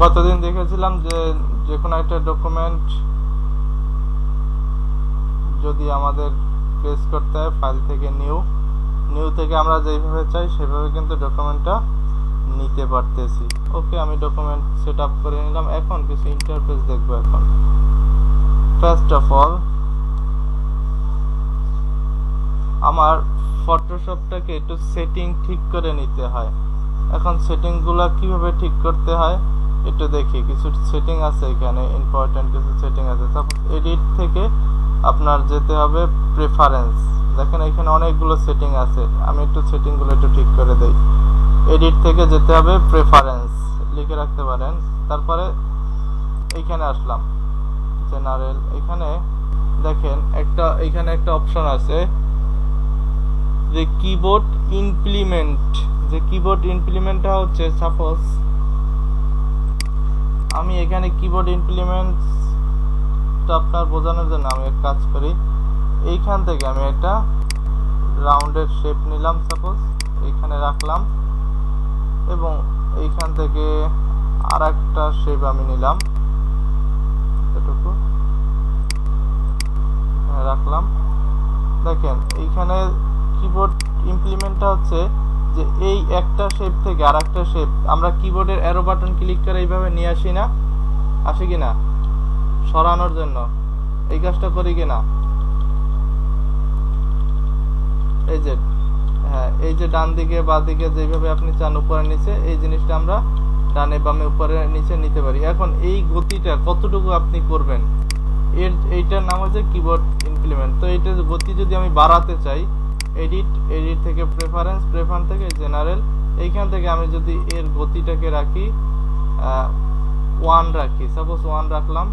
গতদিন দেখেছিলাম যে যে কোনো একটা ডকুমেন্ট যদি আমাদের পেজ করতে হয় ফাইল থেকে নিউ থেকে আমরা যেভাবে চাই সেভাবে কিন্তু ডকুমেন্টটা নিতে পারতেছি। ওকে, আমি ডকুমেন্ট সেট আপ করে নিলাম। এখন কিছু ইন্টারফেস দেখবো। এখন ফার্স্ট অফ অল আমার ফটোশপটাকে একটু সেটিং ঠিক করে নিতে হয়। এখন সেটিংগুলো কিভাবে ঠিক করতে হয় একটু দেখি। কিছু সেটিং আছে এখানে, ইম্পর্টেন্ট কিছু সেটিং আছে। সাপোজ এডিট থেকে আপনার যেতে হবে প্রেফারেন্স। দেখেন এখানে অনেকগুলো সেটিং আছে, আমি একটু সেটিংগুলো একটু ঠিক করে দেই। এডিট থেকে যেতে হবে প্রেফারেন্স, লিখে রাখতে পারেন। তারপরে এইখানে আসলাম জেনারেল। এখানে দেখেন এখানে একটা অপশন আছে যে কিবোর্ড ইমপ্লিমেন্ট। যে কিবোর্ড ইমপ্লিমেন্টটা হচ্ছে, সাপোজ আমি এখানে কিবোর্ড ইমপ্লিমেন্ট আপনার বোঝানোর জন্য আমি এক কাজ করি। এইখান থেকে আমি একটা রাউন্ডের শেপ নিলাম, সাপোজ এইখানে রাখলাম, এবং এইখান থেকে আর একটা শেপ আমি নিলাম, এটুকু রাখলাম। দেখেন এইখানে কিবোর্ড ইমপ্লিমেন্টটা হচ্ছে যে এই একটা শেপ থেকে আর একটা শেপ আমরা কিবোর্ডের অ্যারো বাটন ক্লিক করে এইভাবে নিয়ে আসি না, আসে কিনা সরানোর জন্য, এই কাজটা করি কিনা। এই যে হ্যাঁ, এই যে ডান দিকে বা দিকে যেভাবে আপনি চান উপরে নিচে, এই জিনিসটা আমরা ডানে বামে উপরে নিচে নিতে পারি। এখন এই গতিটা কতটুকু আপনি করবেন, এইটার নাম হচ্ছে কিবোর্ড ইমপ্লিমেন্ট। তো এইটার গতি যদি আমি বাড়াতে চাই, এডিট থেকে প্রেফারেন্স থেকে জেনারেল, এইখান থেকে আমি যদি এর গতিটাকে রাখি 1 রাখি, সাপোজ 1 রাখলাম,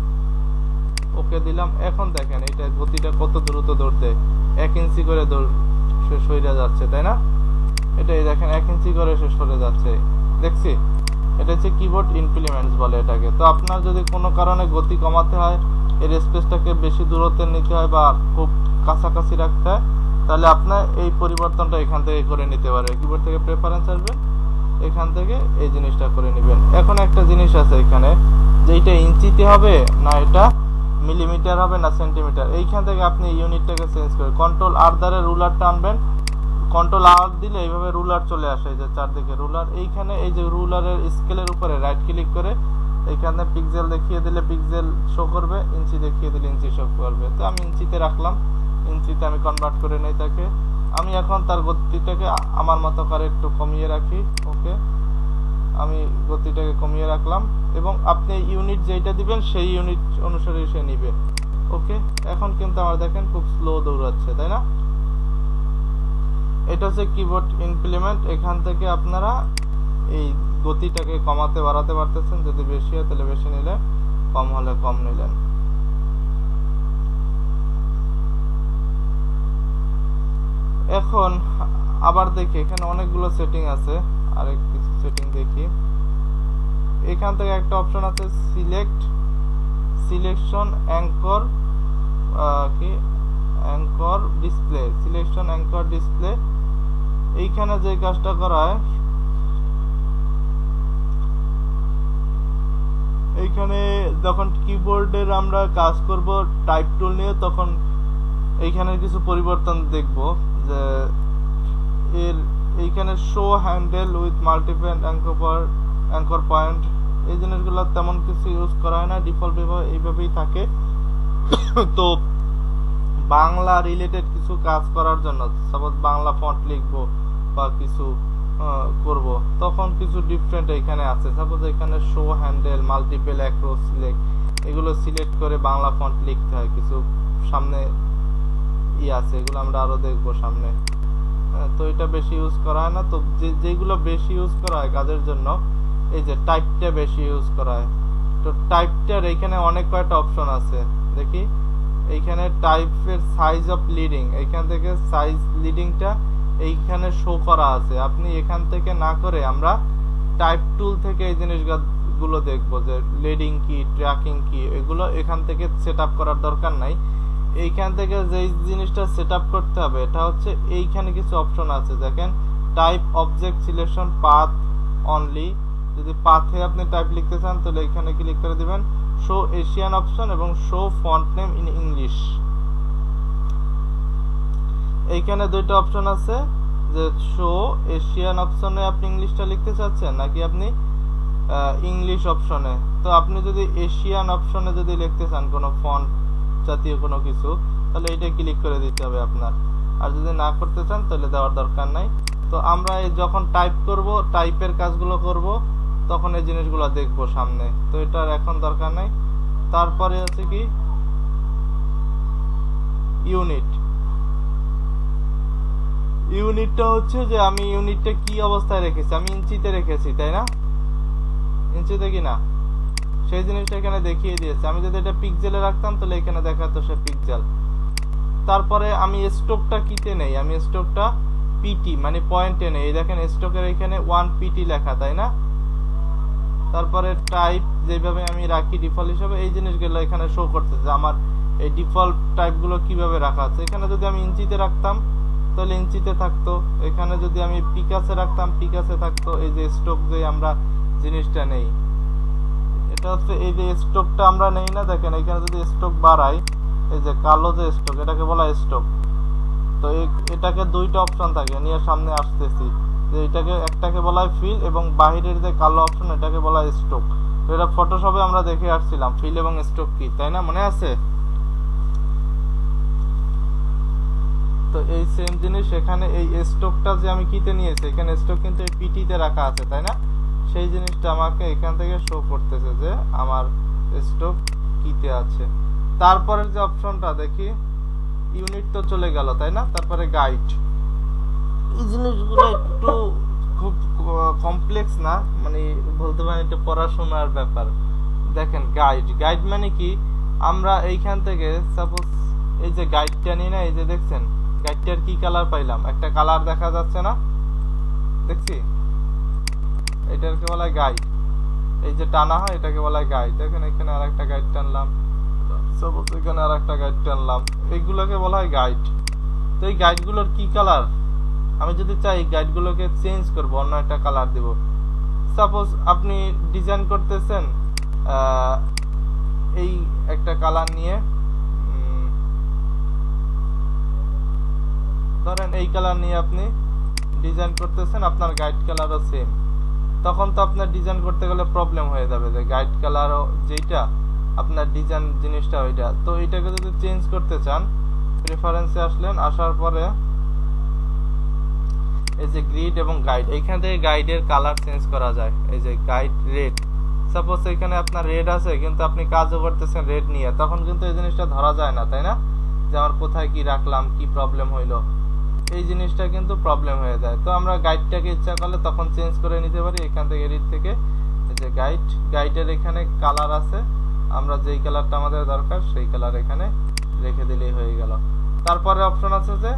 ওকে দিলাম। এখন দেখেন এটা গতিটা কত দ্রুত দৌড়তে, 1 ইঞ্চি করে সে সরে যাচ্ছে, তাই না? এটাই দেখেন 1 ইঞ্চি করে সে সরে যাচ্ছে, দেখছি। এটা হচ্ছে কিবোর্ড ইমপ্লিমেন্টস বলে এটাকে। তো আপনার যদি কোনো কারণে গতি কমাতে হয়, এর স্পেসটাকে বেশি দূরত্বে নিতে হয় বা খুব কাছাকাছি রাখতে হয়, তাহলে আপনার এই পরিবর্তনটা এখান থেকে করে নিতে পারে। কিবোর্ড থেকে প্রেফারেন্স আসবেন, এখান থেকে এই জিনিসটা করে নেবেন। এখন একটা জিনিস আছে এখানে, যে এটা ইঞ্চিতে হবে না এটা মিলিমিটার হবে না সেন্টিমিটার। এইখান থেকে আপনি ইউনিটটাকে চেঞ্জ করে কন্ট্রোল আর দ্বারা রুলারটা আনবেন। কন্ট্রোল আর দিলে এইভাবে রুলার চলে আসে, যে চারদিকে রুলার। এইখানে এই যে রুলারের স্কেলের উপরে রাইট ক্লিক করে এইখানে পিক্সেল দেখিয়ে দিলে পিক্সেল শো করবে, ইঞ্চি দেখিয়ে দিলে ইঞ্চি শো করবে। তো আমি ইঞ্চিতে রাখলাম, ইঞ্চিতে আমি কনভার্ট করে নেই তাকে। আমি এখন তার গতিটাকে আমার মতো করে একটু কমিয়ে রাখি। ওকে, আমি গতিটাকে কমিয়ে রাখলাম, এবং আপনি ইউনিট যেটা দিবেন সেই ইউনিট অনুসারে সে নিবে। ওকে, এখন কিন্তু আমার দেখেন খুব স্লো দৌড়াচ্ছে, তাই না? এটা হচ্ছে কিবোর্ড ইমপ্লিমেন্ট। এখান থেকে আপনারা এই গতিটাকে কমাতে বাড়াতে পারতেছেন। যদি বেশি হয় তাহলে বেশি নিলেন, কম হলে কম নিলেন। এখন আবার দেখি, এখানে অনেকগুলো সেটিং আছে, আরেক কিছু সেটিং দেখি। এখান থেকে একটা অপশন আছে সিলেকশন অ্যাঙ্কর ডিসপ্লে। এইখানে যে কাজটা করা হয়, এইখানে যখন কিবোর্ডের আমরা কাজ করব টাইপ টুল নিয়ে, তখন এইখানে কিছু পরিবর্তন দেখব। যে এর এইখানে show handle with multiple anchor point, এই জিনিসগুলো তেমন কিছু ইউজ করা হয় না, ডিফল্ট এইভাবেই থাকে। তো বাংলা রিলেটেড কিছু কাজ করার জন্য, সাপোজ বাংলা ফন্ট লিখবো বা কিছু করব, তখন কিছু ডিফারেন্ট এখানে আছে। সাপোজ এখানে শো হ্যান্ডেল মাল্টিপল অ্যাক্রো সিলেক্ট, এগুলো সিলেক্ট করে বাংলা ফন্ট লিখতে হয়। কিছু সামনে আছে, এগুলো আমরা আরো দেখবো সামনে। তো এটা বেশি ইউজ করা হয় না। তো যেগুলো বেশি ইউজ করা হয় কাজের জন্য, এই যে টাইপটা বেশি ইউজ করা হয়। তো টাইপটার এখানে অনেক কয়টা অপশন আছে, দেখি। এইখানে টাইপের সাইজ অফ লিডিং, এইখান থেকে সাইজ লিডিংটা এইখানে শো করা আছে। আপনি এখান থেকে না করে আমরা টাইপ টুল থেকে এই জিনিসগুলো দেখবো, যে লিডিং কি, ট্র্যাকিং কি, এগুলো এখান থেকে সেট আপ করার দরকার নাই। এইখান থেকে যেই জিনিসটা সেট আপ করতে হবে, এটা হচ্ছে এইখানে কিছু অপশন আছে, দেখেন। Type object selection path only, যদি পাথে আপনি টাইপ লিখতে চান তাহলে এখানে ক্লিক করে দিবেন শো এশিয়ান অপশন এবং show font name in English. এইখানে দুইটা অপশন আছে, যে শো এশিয়ান অপশনে আপনি ইংলিশটা লিখতে চাচ্ছেন নাকি আপনি ইংলিশ অপশনে। তো আপনি যদি এশিয়ান অপশনে যদি লিখতে চান কোনো ফন্ট জাতীয় কোনো কিছু, তাহলে এটা ক্লিক করে দিতে হবে আপনার। আর যদি না করতে চান তাহলে দেওয়ার দরকার নাই। তো আমরা যখন টাইপ করব, টাইপের কাজগুলো করব, তখন এই জিনিসগুলো দেখবো সামনে, তো এটার এখন দরকার নাই। তারপরে আছে কি ইউনিট। ইউনিটটা হচ্ছে যে আমি ইউনিটটা কি অবস্থায় রেখেছি, আমি ইঞ্চিতে রেখেছি তাই না, ইঞ্চিতে কিনা সেই জিনিসটা এখানে দেখিয়ে দিয়েছে। আমি যদি এটা পিক্সেলে রাখতাম তাহলে এখানে দেখাতো সে পিক্সেল। তারপরে আমি স্ট্রোকটা কিতে নেই, আমি স্ট্রোকটা পিটি মানে পয়েন্টে নেই। এই দেখেন স্ট্রোকের এখানে 1 পিটি লেখা তাই না। তারপরে টাইপ যেভাবে আমি রাখি ডিফল্ট হিসেবে, এই জিনিসগুলো এখানে শো করতেছে আমার এই ডিফল্ট টাইপগুলো কিভাবে রাখা আছে। এখানে যদি আমি ইঞ্চিতে রাখতাম তাহলে ইঞ্চিতে থাকতো, এখানে যদি আমি পিকাসে রাখতাম পিকাসে থাকতো। এই যে স্ট্রোক যে আমরা জিনিসটা নেই, এটা হচ্ছে এই যে স্ট্রোকটা আমরা নেই না, দেখেন এখানে যদি স্ট্রোক বাড়াই, এই যে কালো যে স্ট্রোক, এটাকে বলা হয় স্ট্রোক। তো এটাকে দুইটা অপশন থাকে, নিয়ে সামনে আসতেছি যে এটাকে একটাকে বলা হয় ফিল এবং বাহিরের যে কালো অপশন এটাকে বলা হয় স্ট্রোক। তো এটা ফটোশপে আমরা দেখে আসছিলাম ফিল এবং স্ট্রোক কি, তাই না, মনে আছে। তো এই সেম জিনিস এখানে এই স্ট্রোকটা যে আমি কিতে নিয়েছি, এখানে স্ট্রোক কিন্তু এই পিটিতে রাখা আছে তাই না। সেই জিনিসটা আমাকে এখান থেকে শো করতেছে যে আমার স্ট্রোক কিতে আছে। তারপরের যে অপশনটা দেখি, ইউনিট তো চলে গেল তাই না। তারপরে গাইড, এই জিনিসগুলো একটু খুব কমপ্লেক্স না, মানে বলতে পারেন এটা পড়াশোনার ব্যাপার। দেখেন গাইড, গাইড মানে কি, আমরা এইখান থেকে সাপোজ এই যে গাইডটা নিই না, এই যে দেখছেন গাইডটার কি কালার পাইলাম, একটা কালার দেখা যাচ্ছে না, দেখছি, এটাকে বলা হয় গাইড। এই যে টানা হয় এটাকে বলা হয় গাইড। দেখেন এখানে আর একটা গাইড টানলাম, সাপোজ এখানে আর একটা গাইড টানলাম, এইগুলোকে বলা হয় গাইড। তো এই গাইডগুলোর কি কালার, আমি যদি চাই গাইডগুলোকে চেঞ্জ করব, অন্য একটা কালার দিব। সাপোজ আপনি ডিজাইন করতেছেন এই একটা কালার নিয়ে, ধরেন এই কালার নিয়ে আপনি ডিজাইন করতেছেন, আপনার গাইড কালারও সেম, তখন তো আপনার ডিজাইন করতে গেলে প্রবলেম হয়ে যাবে যে গাইড কালারও যেটা আপনার ডিজাইন জিনিসটা ওইটা। তো এটাকে যদি চেঞ্জ করতে চান, প্রেফারেন্সে আসলেন, আসার পরে এই যে গ্রিড এবং গাইড, এইখান থেকে গাইডের কালার চেঞ্জ করা যায়। এই যে গাইড রেড, সাপোজ এখানে আপনার রেড আছে কিন্তু আপনি কাজও করতেছেন রেড নিয়ে, তখন কিন্তু এই জিনিসটা ধরা যায় না তাই না, যে আমার কোথায় কি রাখলাম, কি প্রবলেম হইলো, এই জিনিসটা কিন্তু প্রবলেম হয়ে যায়। তো আমরা গাইডটাকে ইচ্ছা করলে তখন চেঞ্জ করে নিতে পারি এখান থেকে, এডিট থেকে। এই যে গাইড, গাইডের এখানে কালার আছে, আমরা যেই কালারটা আমাদের দরকার সেই কালার এখানে রেখে দিলেই হয়ে গেল। তারপরে অপশন আছে যে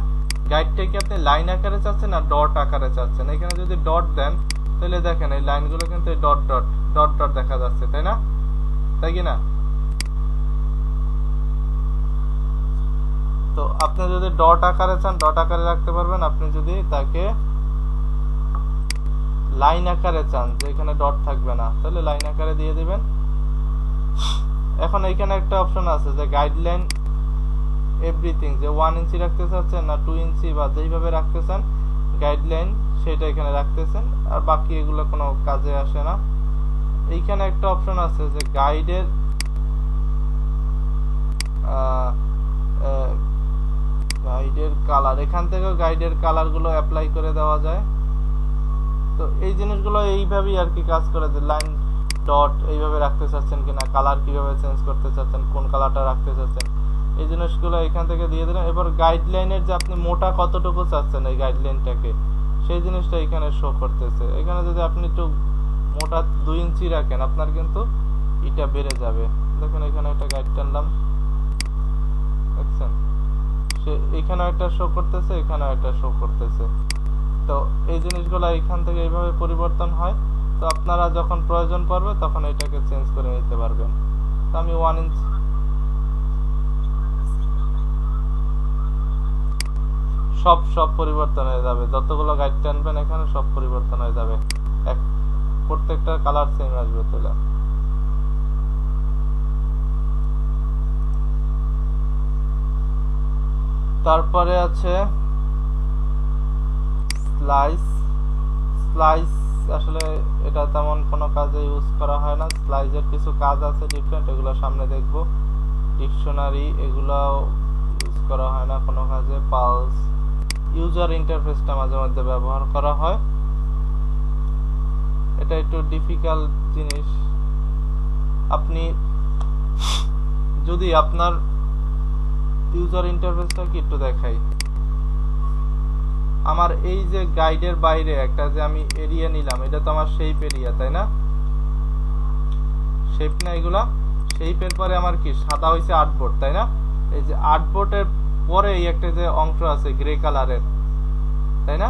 গাইডটাকে আপনি লাইন আকারে চাচ্ছেন না ডট আকারে চাচ্ছেন। এখানে যদি ডট দেন তাহলে দেখেন এই লাইনগুলো কিন্তু ডট ডট ডট ডট দেখা যাচ্ছে তাই না, তাই কি না। তো আপনি যদি ডট আকারে চান ডট আকারে রাখতে পারবেন, আপনি যদি তাকে লাইন আকারে চান যে এখানে ডট থাকবে না, তাহলে লাইন আকারে দিয়ে দিবেন। এখন এইখানে একটা অপশন আছে যে গাইডলাইন এভরিথিং, যে 1 ইঞ্চি রাখতে চাচ্ছেন না 2 ইঞ্চি বা যেইভাবে রাখতে চান গাইডলাইন সেটা এখানে রাখতেছেন, আর বাকি এগুলো কোনো কাজে আসে না। এইখানে একটা অপশন আছে যে গাইডের গাইডের কালার, এখান থেকেও গাইডের কালারগুলো অ্যাপ্লাই করে দেওয়া যায়। তো এই জিনিসগুলো এইভাবেই আর কি কাজ করে, যে লাইন ডট এইভাবে রাখতে চাচ্ছেন কিনা, কালার কিভাবে চেঞ্জ করতে চাচ্ছেন, কোন কালারটা রাখতে চাচ্ছেন, এই জিনিসগুলো এখান থেকে দিয়ে দিলেন। এবার গাইডলাইনের যে আপনি মোটা কতটুকু চাচ্ছেন এই গাইডলাইনটাকে, সেই জিনিসটা এখানে শো করতেছে। এখানে যদি আপনি একটু মোটা 2 ইঞ্চি রাখেন আপনার কিন্তু এটা বেড়ে যাবে। দেখুন এখানে একটা গাইড টানলাম, দেখছেন এখানেও একটা শো করতেছে, এখানেও একটা শো করতেছে। তো এই জিনিসগুলো এখান থেকে এইভাবে পরিবর্তন হয়। তো আপনারা যখন প্রয়োজন পড়বে তখন এটাকে চেঞ্জ করে নিতে পারবেন। তো আমি 1 ইঞ্চ সব পরিবর্তন হয়ে যাবে, যতগুলো গাইড টানবেন এখানে সব পরিবর্তন হয়ে যাবে। প্রত্যেকটা কালার সেম আসবে তাহলে। তারপরে আছে স্লাইস। স্লাইস আসলে এটা তেমন কোনো কাজে ইউজ করা হয় না। স্লাইসের কিছু কাজ আছে ডিফারেন্ট, এগুলো সামনে দেখব। ডিকশনারি এগুলাও ইউজ করা হয় না কোনো কাজে। পালস, ইউজার ইন্টারফেসটা মাঝে মধ্যে ব্যবহার করা হয়, এটা একটু ডিফিকাল্ট জিনিস। আপনি যদি আপনার ইউজার ইন্টারফেসটা কি একটু দেখাই, আমার এই যে গাইডের বাইরে একটা যে আমি এরিয়া নিলাম, এটা তো আমার শেপ এরিয়া, তাই না? শেপ না এগুলা, শেপের পরে আমার কি সাদা হয়েছে আর্টবোর্ড, তাই না? এই যে আর্টবোর্ডের পরে এই একটা যে অংশ আছে গ্রে কালারের, তাই না?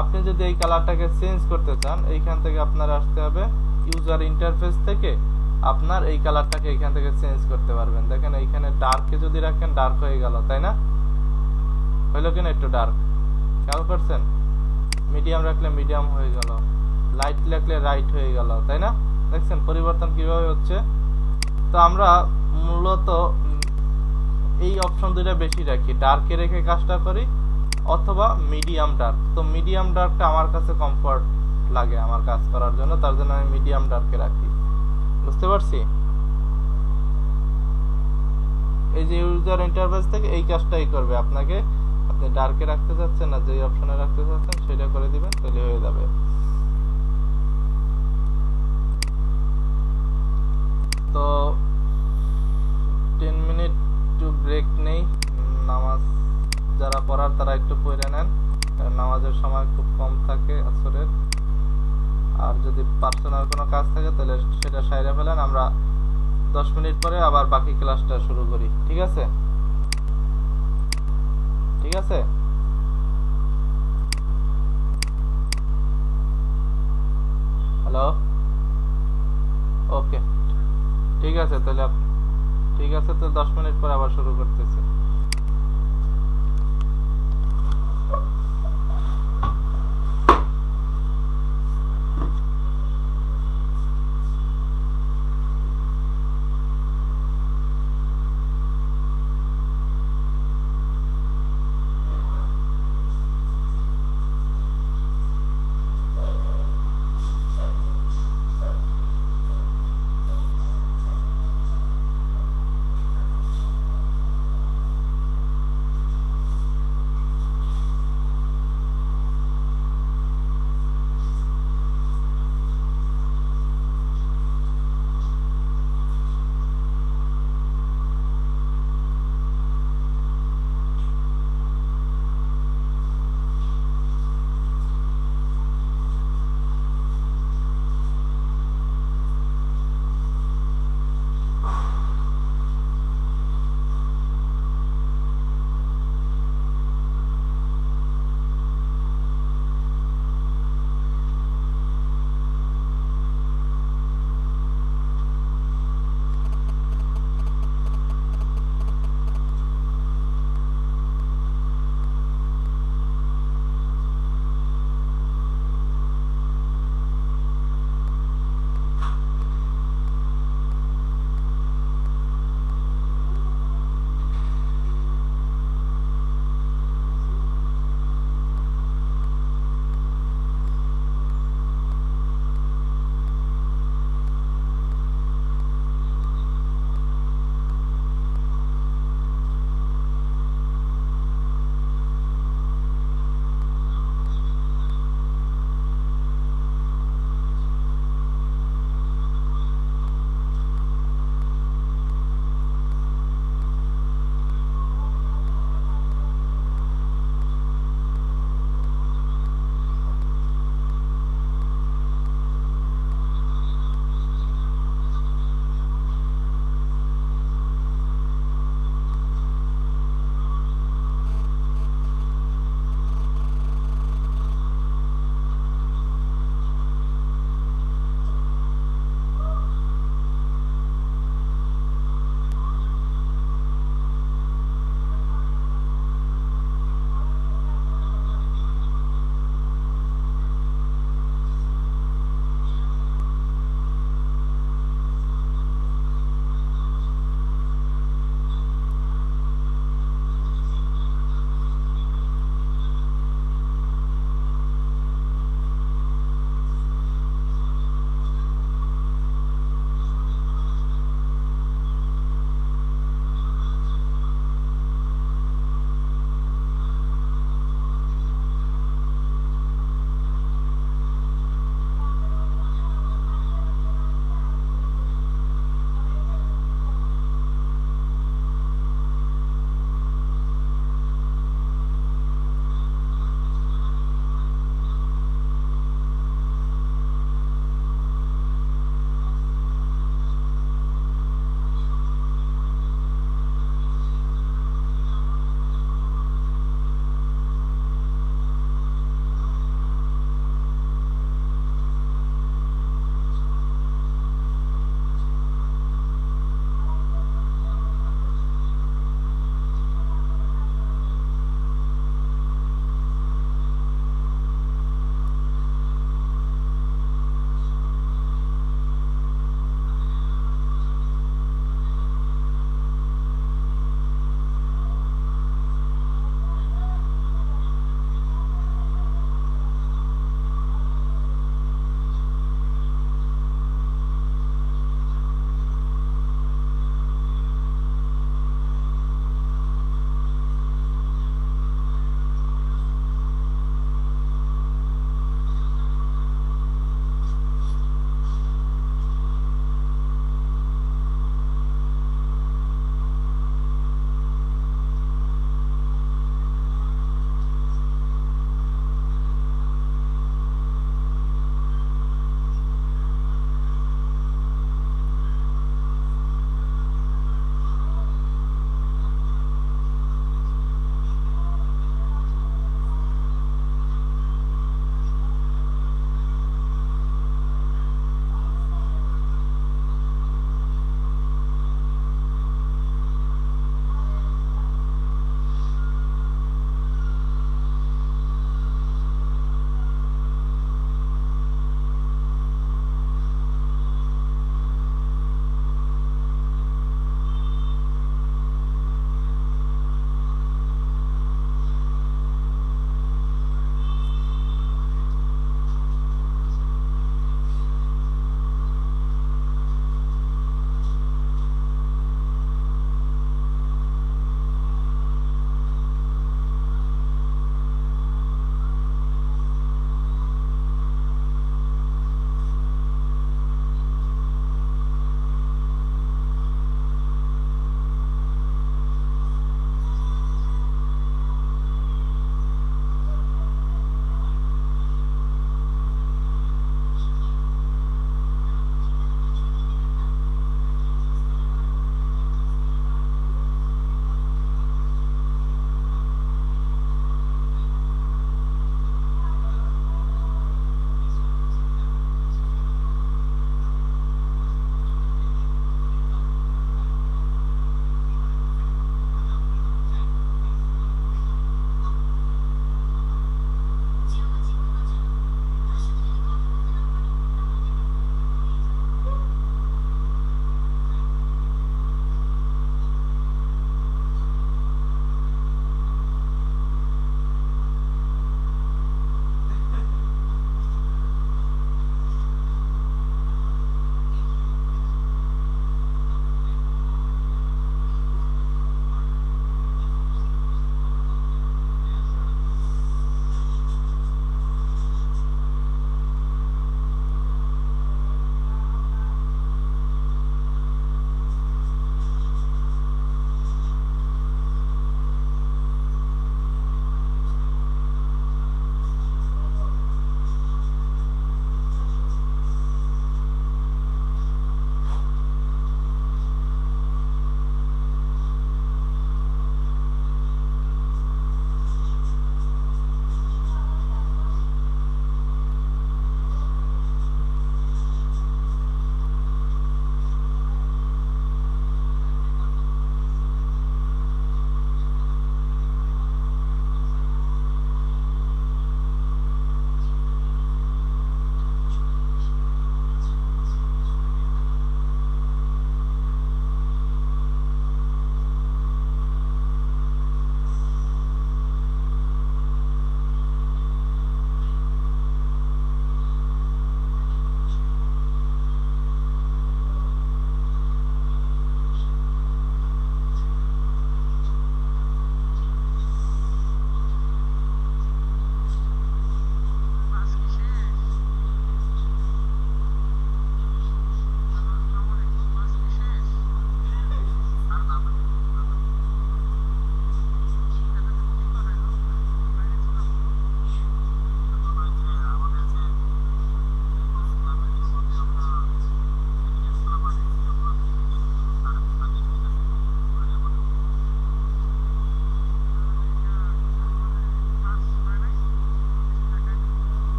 আপনি যদি এই কালারটাকে চেঞ্জ করতে চান, এইখান থেকে আপনার আসতে হবে ইউজার ইন্টারফেস থেকে, আপনার এই কালারটাকে এইখান থেকে চেঞ্জ করতে পারবেন। দেখেন এইখানে ডার্কে যদি রাখেন ডার্ক হয়ে গেল, তাই না? হইলো কিনা একটু ডার্ক, খেয়াল করছেন? মিডিয়াম রাখলে মিডিয়াম হয়ে গেল, লাইট রাখলে রাইট হয়ে গেল, তাই না? দেখছেন পরিবর্তন কিভাবে হচ্ছে? তো আমরা মূলত এই অপশন দুইটা বেশি রাখি, ডার্কে রেখে কাজটা করি অথবা মিডিয়াম ডার্ক। তো মিডিয়াম ডার্কটা আমার কাছে কমফর্ট লাগে আমার কাজ করার জন্য, তার জন্য আমি মিডিয়াম ডার্কে রাখি। বুঝতে পারছি? এই যে ইউজার ইন্টারফেস থেকে এই কাজটাই করবে আপনাকে, আপনি ডার্কে রাখতে চাচ্ছেন না যে অপশনে রাখতে চাচ্ছেন সেটা করে দিবেন, তাহলে হয়ে যাবে। তো 10 মিনিট টু ব্রেক নেই, নামাজ যারা পড়ার তারা একটু পড়ে নেন, কারণ নামাজের সময় খুব কম থাকে আসরের। আর যদি পার্সোনাল কোনো কাজ থাকে তাহলে সেটা সাইরা ফেলেন, আমরা 10 মিনিট পরে আবার বাকি ক্লাসটা শুরু করি, ঠিক আছে? ঠিক আছে, হ্যালো, ওকে, ঠিক আছে তাহলে, ঠিক আছে তো 10 মিনিট পরে আবার শুরু করতেছি।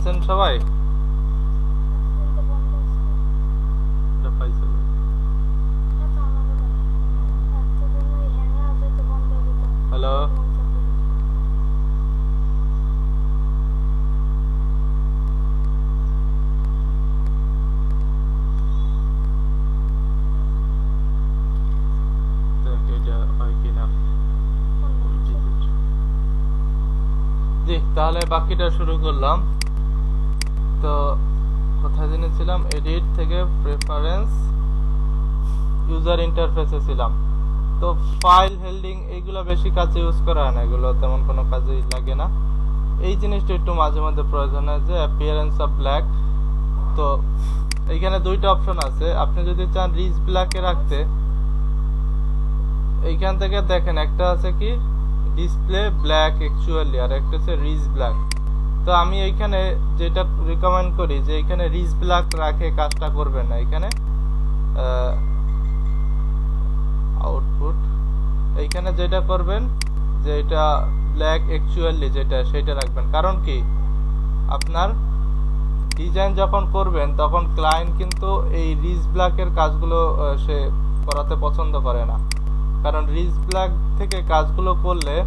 আছেন সবাই? এটা পাইছে। হ্যালো, এটা হয় কিনা। জি, তাহলে বাকিটা শুরু করলাম। তো কোথায় জেনেছিলাম? এডিট থেকে প্রেফারেন্স, ইউজার ইন্টারফেসে ছিলাম। তো ফাইল হেল্ডিং এইগুলো বেশি কাজে ইউজ করা হয় না, এগুলো তেমন কোনো কাজেই লাগে না। এই জিনিসটা একটু মাঝে মধ্যে প্রয়োজন হয়, যে অ্যাপিয়ারেন্স অফ ব্ল্যাক। তো এইখানে দুইটা অপশন আছে, আপনি যদি চান রিচ ব্ল্যাকে রাখতে, এইখান থেকে দেখেন একটা আছে কি ডিসপ্লে ব্ল্যাক অ্যাকচুয়ালি, আর একটা হচ্ছে রিচ ব্ল্যাক। তো আমি এইখানে যেটা রিকমেন্ড করি যে এখানে রিচ ব্ল্যাক রাখে কাজটা করবেন না। এখানে আউটপুট এইখানে যেটা করবেন যে এটা ব্ল্যাক অ্যাকচুয়ালি যেটা সেটা রাখবেন। কারণ কি, আপনার ডিজাইন যখন করবেন তখন ক্লায়েন্ট কিন্তু এই রিচ ব্ল্যাকের কাজগুলো সে করাতে পছন্দ করে না। কারণ রিচ ব্ল্যাক থেকে কাজগুলো করলে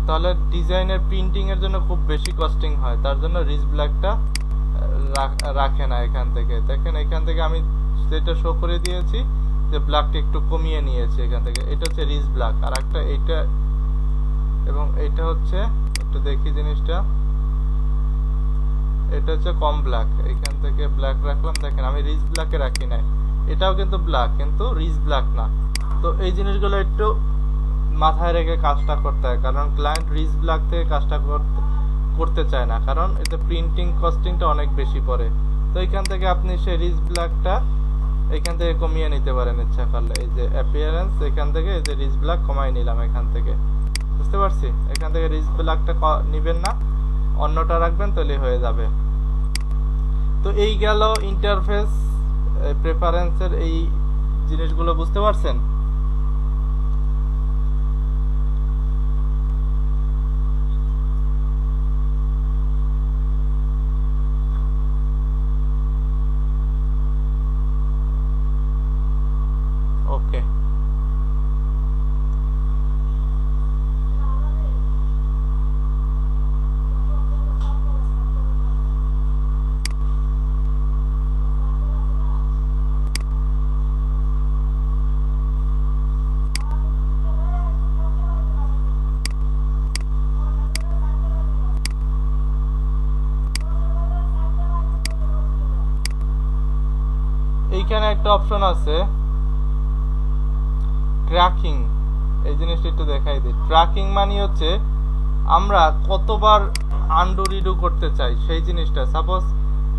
তাহলে ডিজাইনের প্রিন্টিং এর জন্য খুব বেশি কস্টিং হয়, তার জন্য রিচ ব্ল্যাকটা রাখে না। এখান থেকে দেখেন, এখান থেকে আমি যেটা শো করে দিয়েছি যে ব্ল্যাকটা একটু কমিয়ে নিয়েছি এখান থেকে। এটা হচ্ছে রিচ ব্ল্যাক, আর একটা এইটা এবং এইটা হচ্ছে, একটু দেখি জিনিসটা, এটা হচ্ছে কম ব্ল্যাক। এখান থেকে ব্ল্যাক রাখলাম, দেখেন আমি রিচ ব্ল্যাকে রাখি নাই। এটাও কিন্তু ব্ল্যাক, কিন্তু রিচ ব্ল্যাক না। তো এই জিনিসগুলো একটু মাথায় রেখে কাজটা করতে হয়, কারণ ক্লায়েন্ট রিচ ব্ল্যাক থেকে কাজটা করতে চায় না, কারণ এতে প্রিন্টিং কস্টিংটা অনেক বেশি পড়ে। তো এখান থেকে আপনি সেই রিচ ব্ল্যাকটা এখান থেকে কমিয়ে নিতে পারেন ইচ্ছা করলে। এই যে অ্যাপিয়ারেন্স, এখান থেকে এই যে রিচ ব্ল্যাক কমাই নিলাম এখান থেকে, বুঝতে পারছি? এখান থেকে রিচ ব্ল্যাকটা নিবেন না, অন্যটা রাখবেন, তাহলে হয়ে যাবে। তো এই গেল ইন্টারফেস প্রেফারেন্সের এই জিনিসগুলো, বুঝতে পারছেন? ওকে, এইখানে একটা অপশন আছে ট্র্যাকিং। এই জিনিসটা একটু দেখাই দিই। ট্র্যাকিং মানে হচ্ছে আমরা কতবার আন্ডু রিডু করতে চাই সেই জিনিসটা। সাপোজ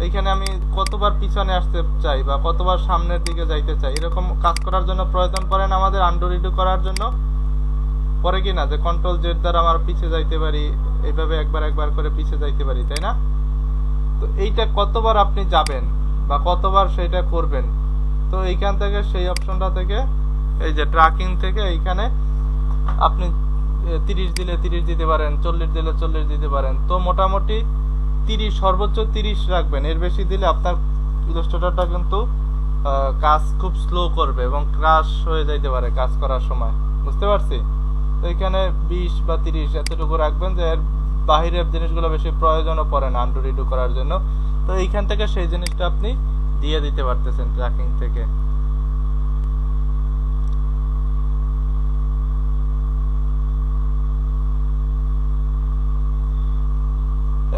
এইখানে আমি কতবার পিছনে আসতে চাই বা কতবার সামনের দিকে যাইতে চাই, এরকম কাজ করার জন্য প্রয়োজন পড়ে না আমাদের আন্ডু রিডু করার জন্য, পরে কি না যে কন্ট্রোল জেড দ্বারা আমরা পিছে যাইতে পারি, এইভাবে একবার একবার করে পিছে যাইতে পারি, তাই না? তো এইটা কতবার আপনি যাবেন বা কতবার সেটা করবেন, তো এইখান থেকে সেই অপশনটা থেকে এই যে ট্র্যাকিং থেকে এইখানে আপনি 30 দিলে 30 দিতে পারেন, 40 দিলে 40 দিতে পারেন। তো মোটামুটি 30, সর্বোচ্চ 30 রাখবেন। এর বেশি দিলে আপনার ইলাস্ট্রেটরটা কিন্তু কাজ খুব স্লো করবে এবং ক্রাশ হয়ে যাইতে পারে কাজ করার সময়, বুঝতে পারছি? তো এখানে 20 বা 30 এতটুকু রাখবেন, যে এর বাহিরের জিনিসগুলো বেশি প্রয়োজনও পড়ে না আন্ডু রিডু করার জন্য। তো এইখান থেকে সেই জিনিসটা আপনি দিয়ে দিতে পারতেছেন ট্র্যাকিং থেকে।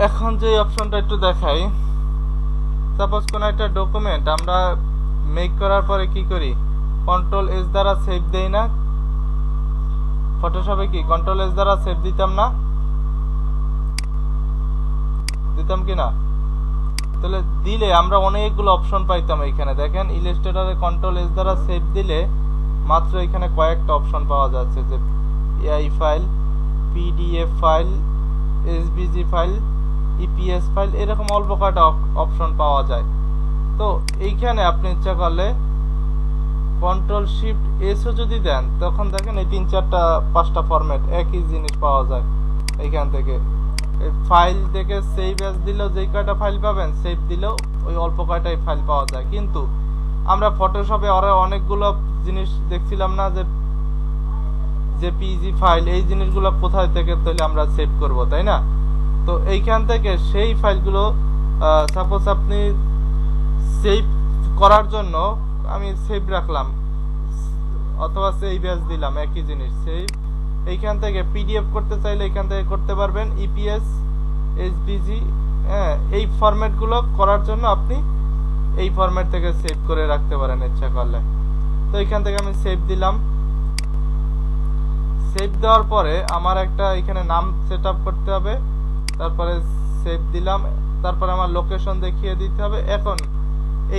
এখন যে অপশনটা একটু দেখাই, সাপোজ কোন একটা ডকুমেন্ট আমরা মেক করার পরে কি করি, কন্ট্রোল এস দ্বারা সেভ দেই না? ফটোশপে কি কন্ট্রোল এস দ্বারা সেভ দিতাম না? দিতাম কি না? তাহলে দিলে আমরা অনেকগুলো অপশন পাইতাম। এইখানে দেখেন ইলাস্ট্রেটরে কন্ট্রোল এস দ্বারা সেভ দিলে মাত্র এখানে কয়েকটা অপশন পাওয়া যাচ্ছে, যে AI file, PDF file, SVG file, EPS file, এরকম অল্প কয়েকটা অপশন পাওয়া যায়। তো এইখানে আপনি ইচ্ছা করলে কন্ট্রোল শিফট এসও যদি দেন, তখন দেখেন এই 3, 4, 5টা ফরম্যাট একই জিনিস পাওয়া যায় এইখান থেকে। ফাইল থেকে সেভ অ্যাজ দিলেও যেই কয়টা ফাইল পাবেন, সেভ দিলেও ওই অল্প কয়টাই ফাইল পাওয়া যায়। কিন্তু আমরা ফটোশপে আরো অনেকগুলো জিনিস দেখছিলাম না, যে জেপিজি ফাইল, এই জিনিসগুলো কোথায় থেকে তাহলে আমরা সেভ করব, তাই না? তো এইখান থেকে সেই ফাইলগুলো সাপোজ আপনি সেভ করার জন্য আমি সেভ রাখলাম অথবা সেভ অ্যাজ দিলাম, একই জিনিস সেভ। এইখান থেকে পিডিএফ করতে চাইলে এখান থেকে করতে পারবেন, ইপিএস, এসভিজি, এই ফরম্যাটগুলো করার জন্য আপনি এই ফরম্যাট থেকে সেভ করে রাখতে পারেন ইচ্ছা করলে। তো এখান থেকে আমি সেভ দিলাম। সেভ দেওয়ার পরে আমার একটা এখানে নাম সেট আপ করতে হবে, তারপরে সেভ দিলাম, তারপরে আমার লোকেশন দেখিয়ে দিতে হবে। এখন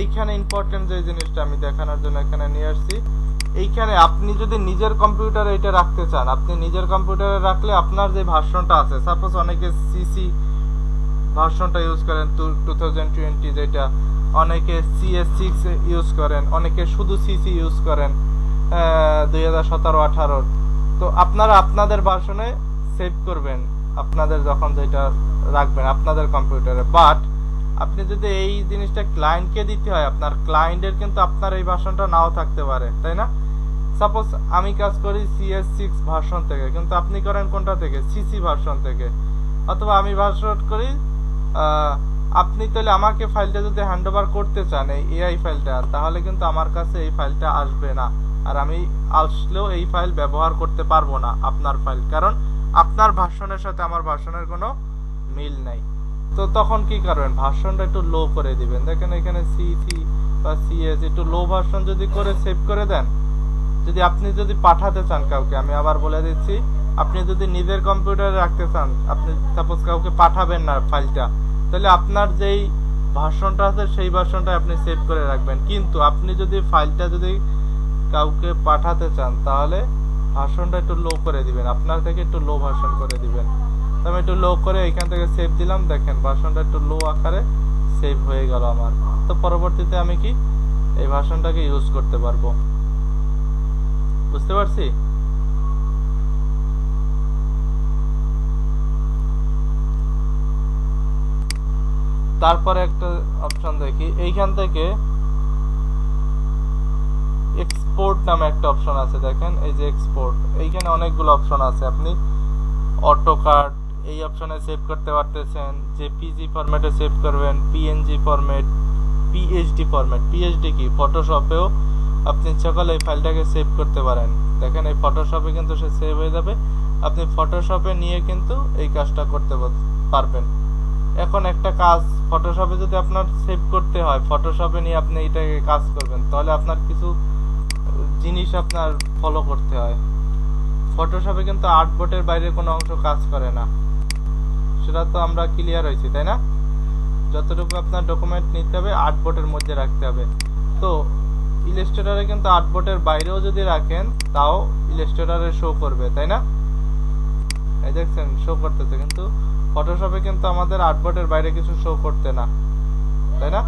এইখানে ইম্পর্টেন্ট যে জিনিসটা আমি দেখানোর জন্য এখানে নিয়ে আসছি, এইখানে আপনি যদি নিজের কম্পিউটারে এটা রাখতে চান, আপনি নিজের কম্পিউটারে রাখলে আপনার যে ভার্সনটা আছে, সাপোজ অনেকে সিসি ভার্সনটা ইউজ করেন 2020, যেটা অনেকে CS6 ইউজ করেন, অনেকে শুধু সিসি ইউজ করেন 2017-18। তো আপনারা আপনাদের ভার্সনে সেভ করবেন, আপনাদের যখন যেটা রাখবেন আপনাদের কম্পিউটারে। বাট আপনি যদি এই জিনিসটা ক্লায়েন্টকে দিতে হয়, আপনার ক্লায়েন্টের কিন্তু আপনার এই ভার্সনটা নাও থাকতে পারে, তাই না? সাপোজ আমি কাজ করি CS6 ভার্সন থেকে, কিন্তু আপনি করেন কোনটা থেকে? সিসি ভার্সন থেকে। অথবা আমি ভার্সন করি, আপনি তাহলে আমাকে ফাইলটা যদি হ্যান্ড ওভার করতে চান, এই এআই ফাইলটা, তাহলে কিন্তু আমার কাছে এই ফাইলটা আসবে না, আর আমি আসলেও এই ফাইল ব্যবহার করতে পারবো না আপনার ফাইল, কারণ আপনার ভার্সনের সাথে আমার ভার্সনের কোনো মিল নাই। তো তখন কি করবেন? ভার্সনটা একটু লো করে দিবেন। দেখেন এখানে সিসি বা সিএস একটু লো ভার্সন যদি করে সেভ করে দেন, যদি আপনি যদি পাঠাতে চান কাউকে, আমি আবার বলে দিচ্ছি, আপনি যদি নিজের কম্পিউটারে রাখতে চান, আপনি সাপোজ কাউকে পাঠাবেন না ফাইলটা, তাহলে আপনার যেই ভার্সনটা আছে সেই ভার্সনটা আপনি সেভ করে রাখবেন। কিন্তু আপনি যদি ফাইলটা যদি কাউকে পাঠাতে চান, তাহলে ভার্সনটা একটু লো করে দিবেন, আপনার থেকে একটু লো ভার্সন করে দিবেন। তো আমি একটু লো করে এখান থেকে সেভ দিলাম, দেখেন ভার্সনটা একটু লো আকারে সেভ হয়ে গেল আমার। তো পরবর্তীতে আমি কি এই ভার্সনটাকে ইউজ করতে পারবো। বুঝতে পারছি? তারপরে একটা অপশন দেখি, এইখান থেকে এক্সপোর্ট নামে একটা অপশন আছে, দেখেন এই যে এক্সপোর্ট, এইখানে অনেকগুলো অপশন আছে। আপনি অটোকাড এই অপশনে সেভ করতে পারতেছেন, জেপিজি ফরম্যাটে সেভ করবেন, PNG format, PhD format. PhD কি? ফটোশপেও আপনি সকালে এই ফাইলটাকে সেভ করতে পারেন। দেখেন এই ফটোশপে কিন্তু সে সেভ হয়ে যাবে, আপনি ফটোশপে নিয়ে কিন্তু এই কাজটা করতে পারবেন। এখন একটা কাজ, ফটোশপে যদি আপনার সেভ করতে হয়, ফটোশপে নিয়ে আপনি এটাকে কাজ করবেন, তাহলে আপনার কিছু জিনিস আপনার ফলো করতে হয়। ফটোশপে কিন্তু আর্টবোর্ডের বাইরে কোনো অংশ কাজ করে না, সেটা তো আমরা ক্লিয়ার হয়েছি, তাই না? যতটুকু আপনার ডকুমেন্ট নিতে হবে আর্টবোর্ডের মধ্যে রাখতে হবে। তো ইলাস্ট্রেটরে কিন্তু আর্টবোর্ডের বাইরেও যদি রাখেন, তাও ইলাস্ট্রেটরে শো করবে, তাই না? এই দেখছেন শো করতেছে, কিন্তু ফটোশপে কিন্তু আমাদের আর্টবোর্ডের বাইরে কিছু শো করতে না, তাই না?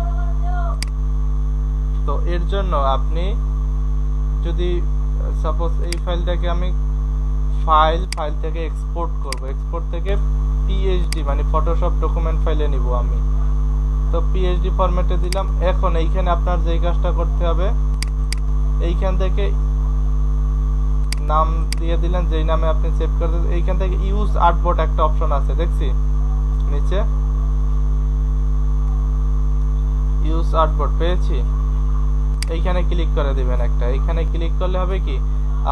তো এর জন্য আপনি যদি সাপোজ এই ফাইলটাকে আমি ফাইল থেকে এক্সপোর্ট করব, এক্সপোর্ট থেকে পিএইচডি মানে ফটোশপ ডকুমেন্ট ফাইলে নিব আমি, তো পিএইচডি ফরম্যাটে দিলাম। এখন এইখানে আপনার যেই কাজটা করতে হবে, এইখান থেকে নাম দিয়ে দিলেন যেই নামে আপনি সেভ করতে, এইখান থেকে ইউজ আর্টবোর্ড একটা অপশন আছে, দেখছি নিচে ইউজ আর্টবোর্ড পেয়েছি, এইখানে ক্লিক করে দিবেন একটা। এইখানে ক্লিক করলে হবে কি,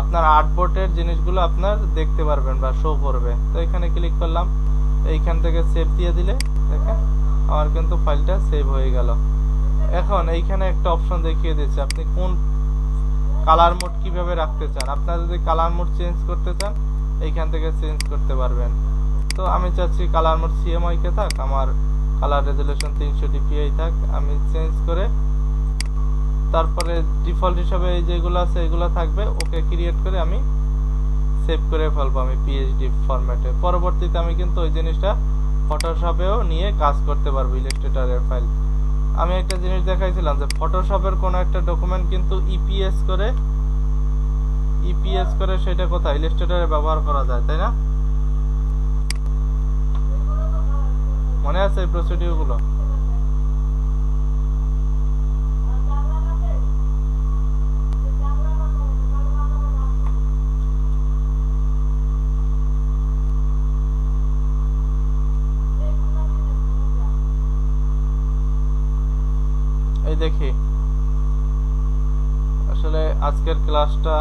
আপনার আর্টবোর্ডের জিনিসগুলো আপনার দেখতে পারবেন বা শো করবে। তো এখানে ক্লিক করলাম, এইখান থেকে সেভ দিয়ে দিলে দেখেন আমার কিন্তু ফাইলটা সেভ হয়ে গেল। এখন এইখানে একটা অপশন দেখিয়ে দিচ্ছে আপনি কোন কালার মোড কিভাবে রাখতে চান। আপনারা যদি কালার মোড চেঞ্জ করতে চান, এইখান থেকে চেঞ্জ করতে পারবেন। তো আমি চাচ্ছি কালার মোড সিএমআই কে থাক, আমার কালার রেজুলেশন 300 dpi থাক, আমি চেঞ্জ করে তারপরে ডিফল্ট হিসাবে এই যেগুলো আছে এগুলো থাকবে, ওকে ক্রিয়েট করে আমি সেভ করে ফেলবো আমি পিএইচডি ফরম্যাটে। পরবর্তীতে আমি কিন্তু ওই জিনিসটা ফটোশপেও নিয়ে কাজ করতে পারবো, ইলাস্ট্রেটরের ফাইল। আমি একটা জিনিস দেখাইছিলাম যে ফটোশপের কোনো একটা ডকুমেন্ট কিন্তু ইপিএস করে সেটা কোথায় ইলাস্ট্রেটরে ব্যবহার করা যায়, তাই না? মনে আছে এই প্রসিডিউর গুলো? এই দেখি আসলে আজকের ক্লাসটা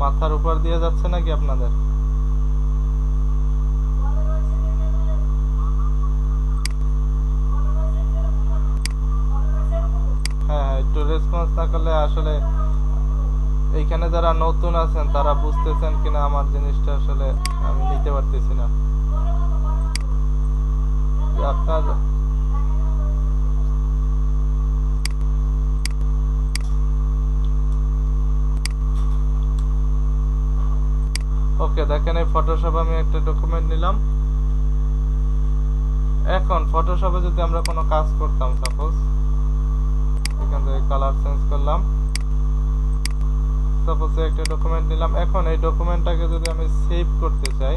মাথার উপর দিয়ে যাচ্ছে নাকি আপনাদের? হ্যাঁ, একটু রেসপন্স না করলে আসলে এইখানে যারা নতুন আছেন তারা বুঝতেছেন কিনা আমার জিনিসটা আসলে আমি নিতে পারতেছি না। আপনার ওকে, দেখেন এই ফটোশপ আমি একটা ডকুমেন্ট নিলাম। এখন ফটোশপে যদি আমরা কোনো কাজ করতাম, সাপোজ এখান থেকে কালার চেঞ্জ করলাম, সাপোজ একটা ডকুমেন্ট নিলাম। এখন এই ডকুমেন্টটাকে যদি আমি সেভ করতে চাই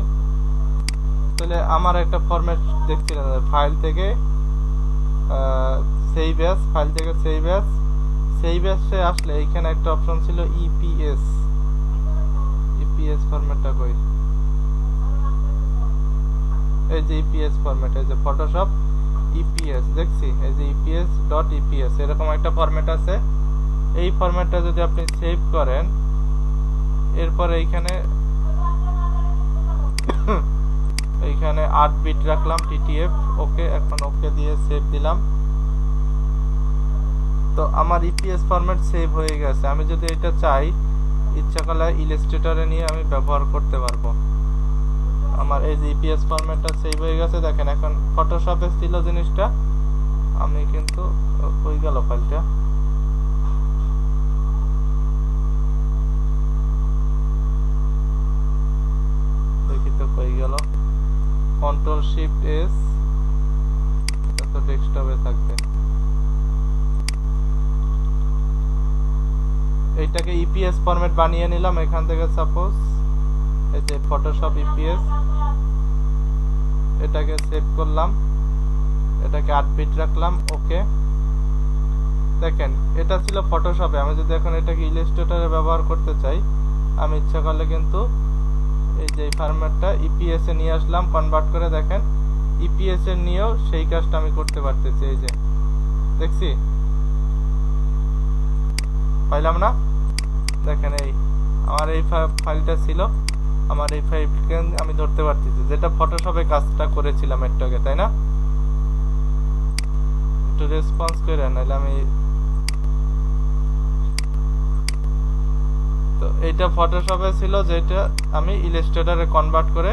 তাহলে আমার একটা ফরম্যাট দেখছিলেন ফাইল থেকে সেভ অ্যাজ, ফাইল থেকে সেভ অ্যাজ, সেভ অ্যাজে আসলে এইখানে একটা অপশন ছিল ইপিএস। ইপিএস ফরম্যাটটা কই? এই যে ইপিএস ফরম্যাট, এই যে ফটোশপ ইপিএস দেখছি, এই যে ইপিএস ডট ইপিএস এরকম একটা ফরম্যাট আছে। এই ফরম্যাটটা যদি আপনি সেভ করেন, এরপরে এইখানে এইখানে 8 বিট রাখলাম টিটিএফ, ওকে। এখন ওকে দিয়ে সেভ দিলাম। তো আমার ইপিএস ফরম্যাট সেভ হয়ে গেছে। আমি যদি এটা চাই ইচ্ছা করলে ইলাস্ট্রেটরে নিয়ে আমি ব্যবহার করতে পারবো। আমার এই যে ইপিএস ফরম্যাটটা সেভ হয়ে গেছে। দেখেন এখন ফটোশপে ছিল জিনিসটা, আমি কিন্তু কই গেল ফাইলটা? দেখি তো কই গেল। কন্ট্রোল শিফট এস, এটা তো ডেস্কটপে থাকবে। এইটাকে ইপিএস ফরম্যাট বানিয়ে নিলাম এখান থেকে। সাপোজ এই যে ফটোশপ ইপিএস, এটাকে সেভ করলাম, এটাকে 8 বিট রাখলাম, ওকে। দেখেন এটা ছিল ফটোশপে। আমি যদি এখন এটাকে ইলাস্ট্রেটরে ব্যবহার করতে চাই, আমি ইচ্ছা করলে কিন্তু এই যে ফরম্যাটটা ইপিএস এ নিয়ে আসলাম কনভার্ট করে। দেখেন ইপিএস এর নিয়েও সেই কাজটা আমি করতে পারতেছি। এই যে দেখছি, পাইলাম না? দেখেন এই আমার এই ফাইলটা ছিল, আমার এই ফাইলকে আমি ধরতে পারতেছি, যেটা ফটোশপে কাজটা করেছিলাম একটু আগে, তাই না? একটু রেসপন্স করে, নাহলে আমি তো এইটা ফটোশপে ছিল, যেটা আমি ইলাস্ট্রেটরে কনভার্ট করে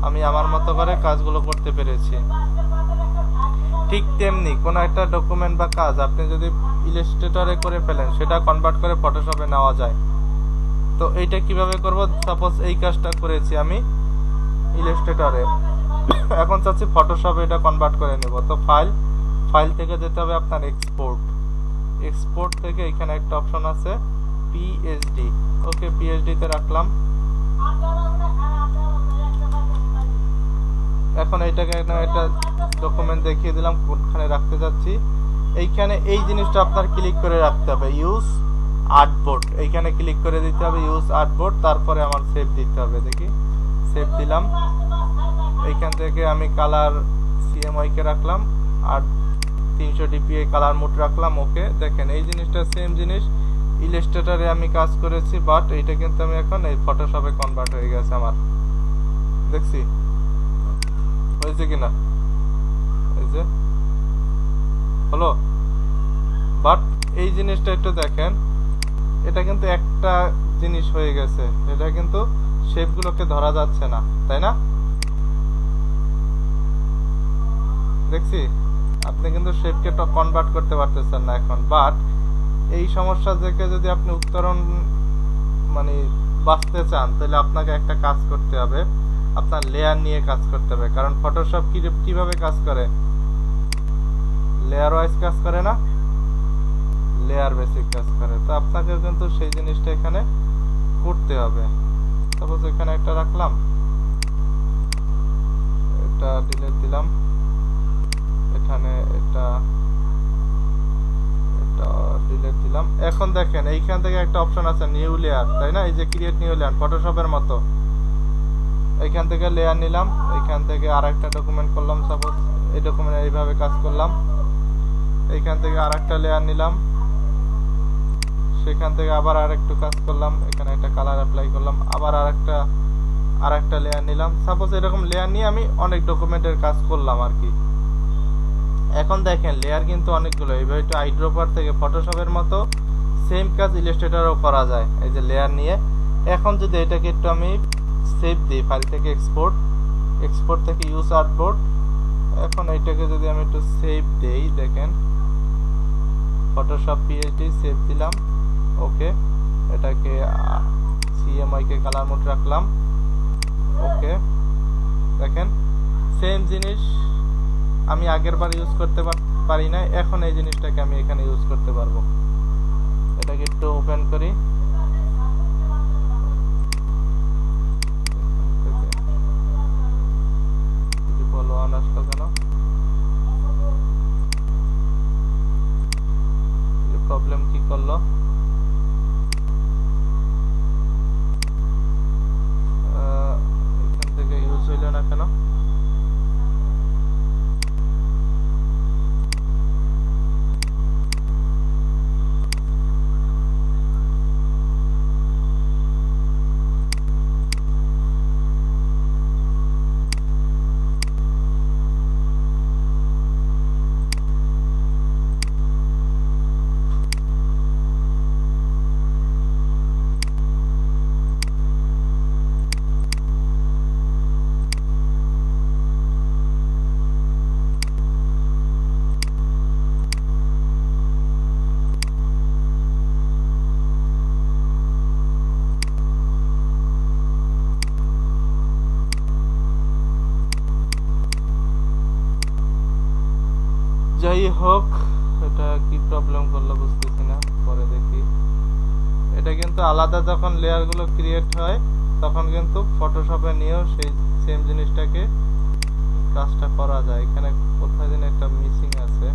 আমি আমার মতো করে কাজগুলো করতে পেরেছি। ঠিক তেমনি কোনো একটা ডকুমেন্ট বা কাজ আপনি যদি ইলাস্ট্রেটরে করে ফেলেন, সেটা কনভার্ট করে ফটোশপে নেওয়া যায়। তো এইটা কিভাবে করব? সাপোজ এই কাজটা করেছি আমি ইলাস্ট্রেটরে, এখন চাচ্ছি ফটোশপে এটা কনভার্ট করে নেব। তো ফাইল থেকে যেতে হবে আপনার এক্সপোর্ট। এক্সপোর্ট থেকে এখানে একটা অপশন আছে পিএসডি, ওকে, পিএসডি তে রাখলাম। এখন এইটাকে একটা ডকুমেন্ট দেখিয়ে দিলাম কোনখানে রাখতে যাচ্ছি। এইখানে এই জিনিসটা আপনার ক্লিক করে রাখতে হবে, ইউজ আর্টবোর্ড, এইখানে ক্লিক করে দিতে হবে ইউজ আর্টবোর্ড। তারপরে আমার সেভ দিতে হবে। দেখি সেভ দিলাম। এইখান থেকে আমি কালার সিএমওয়াই কে রাখলাম আর 300 ডিপিআই কালার মোড রাখলাম, ওকে। দেখেন এই জিনিসটা সেম জিনিস ইলাস্ট্রেটরে আমি কাজ করেছি, বাট এইটা কিন্তু আমি এখন এই ফটোশপে কনভার্ট হয়ে গেছে আমার। দেখছি হয়েছে কিনা? এই যে হলো। বাট এই জিনিসটা একটু দেখেন, এটা কিন্তু একটা জিনিস হয়ে গেছে, এটা কিন্তু শেপগুলোকে ধরা যাচ্ছে না, তাই না? দেখছি আপনি কিন্তু শেপকে কনভার্ট করতে পারতেছেন না এখন। বাট এই সমস্যা থেকে যদি আপনি উত্তরণ মানে বাঁচতে চান, তাহলে আপনাকে একটা কাজ করতে হবে, আপনার লেয়ার নিয়ে কাজ করতে হবে। কারণ ফটোশপ কিভাবে কাজ করে? লেয়ার ওয়াইজ কাজ করে না, লেয়ার বেসিক কাজ করে। তো আপনাকে কিন্তু সেই জিনিসটা এখানে করতে হবে। সাপোজ এখানে একটা রাখলাম, এটা ডিলিট দিলাম, এখানে এটা ডিলিট দিলাম। এখন দেখেন এইখান থেকে একটা অপশন আছে নিউ লেয়ার, তাই না? এই যে ক্রিয়েট নিউ লেয়ার, ফটোশপের মতো। এইখান থেকে লেয়ার নিলাম, এইখান থেকে আরেকটা ডকুমেন্ট করলাম, সাপোজ এই ডকুমেন্ট এইভাবে কাজ করলাম। এইখান থেকে আরেকটা লেয়ার নিলাম, সেখান থেকে আবার আরেকটু কাজ করলাম, এখানে একটা কালার অ্যাপ্লাই করলাম, আবার আরেকটা লেয়ার নিলাম। সাপোজ এরকম লেয়ার নিয়ে আমি অনেক ডকুমেন্টের কাজ করলাম আর কি। এখন দেখেন লেয়ার কিন্তু অনেকগুলো, এইভাবে একটু আইড্রপার থেকে ফটোশপের মতো সেম কাজ ইলাস্ট্রেটরও করা যায়, এই যে লেয়ার নিয়ে। এখন যদি এটাকে একটু আমি সেভ দিই, ফাইল থেকে এক্সপোর্ট থেকে ইউজ আর্টবোর্ড, এখন এইটাকে যদি আমি একটু সেভ দেই, দেখেন ফটোশপ পিএইচডি সেভ দিলাম, ওকে। এটাকে সিএমআই কে কালার মোড রাখলাম, ওকে। দেখেন সেম জিনিস আমি আগের বার ইউজ করতে পারি না, এখন এই জিনিসটাকে আমি এখানে ইউজ করতে পারবো। এটাকে একটু ওপেন করি, বলো আসলো কেন, প্রবলেম কি করলো? এখান থেকে ইউজ হইল না কেন? যাই হোক, এটা কি প্রবলেম করলো বুঝতেছি না, পরে দেখি। এটা কিন্তু আলাদা যখন লেয়ার গুলো ক্রিয়েট হয় তখন কিন্তু ফটোশপে নিয়েও সেই সেম জিনিসটাকে কাজটা করা যায়। এখানে কোথায় যেন একটা মিসিং আছে,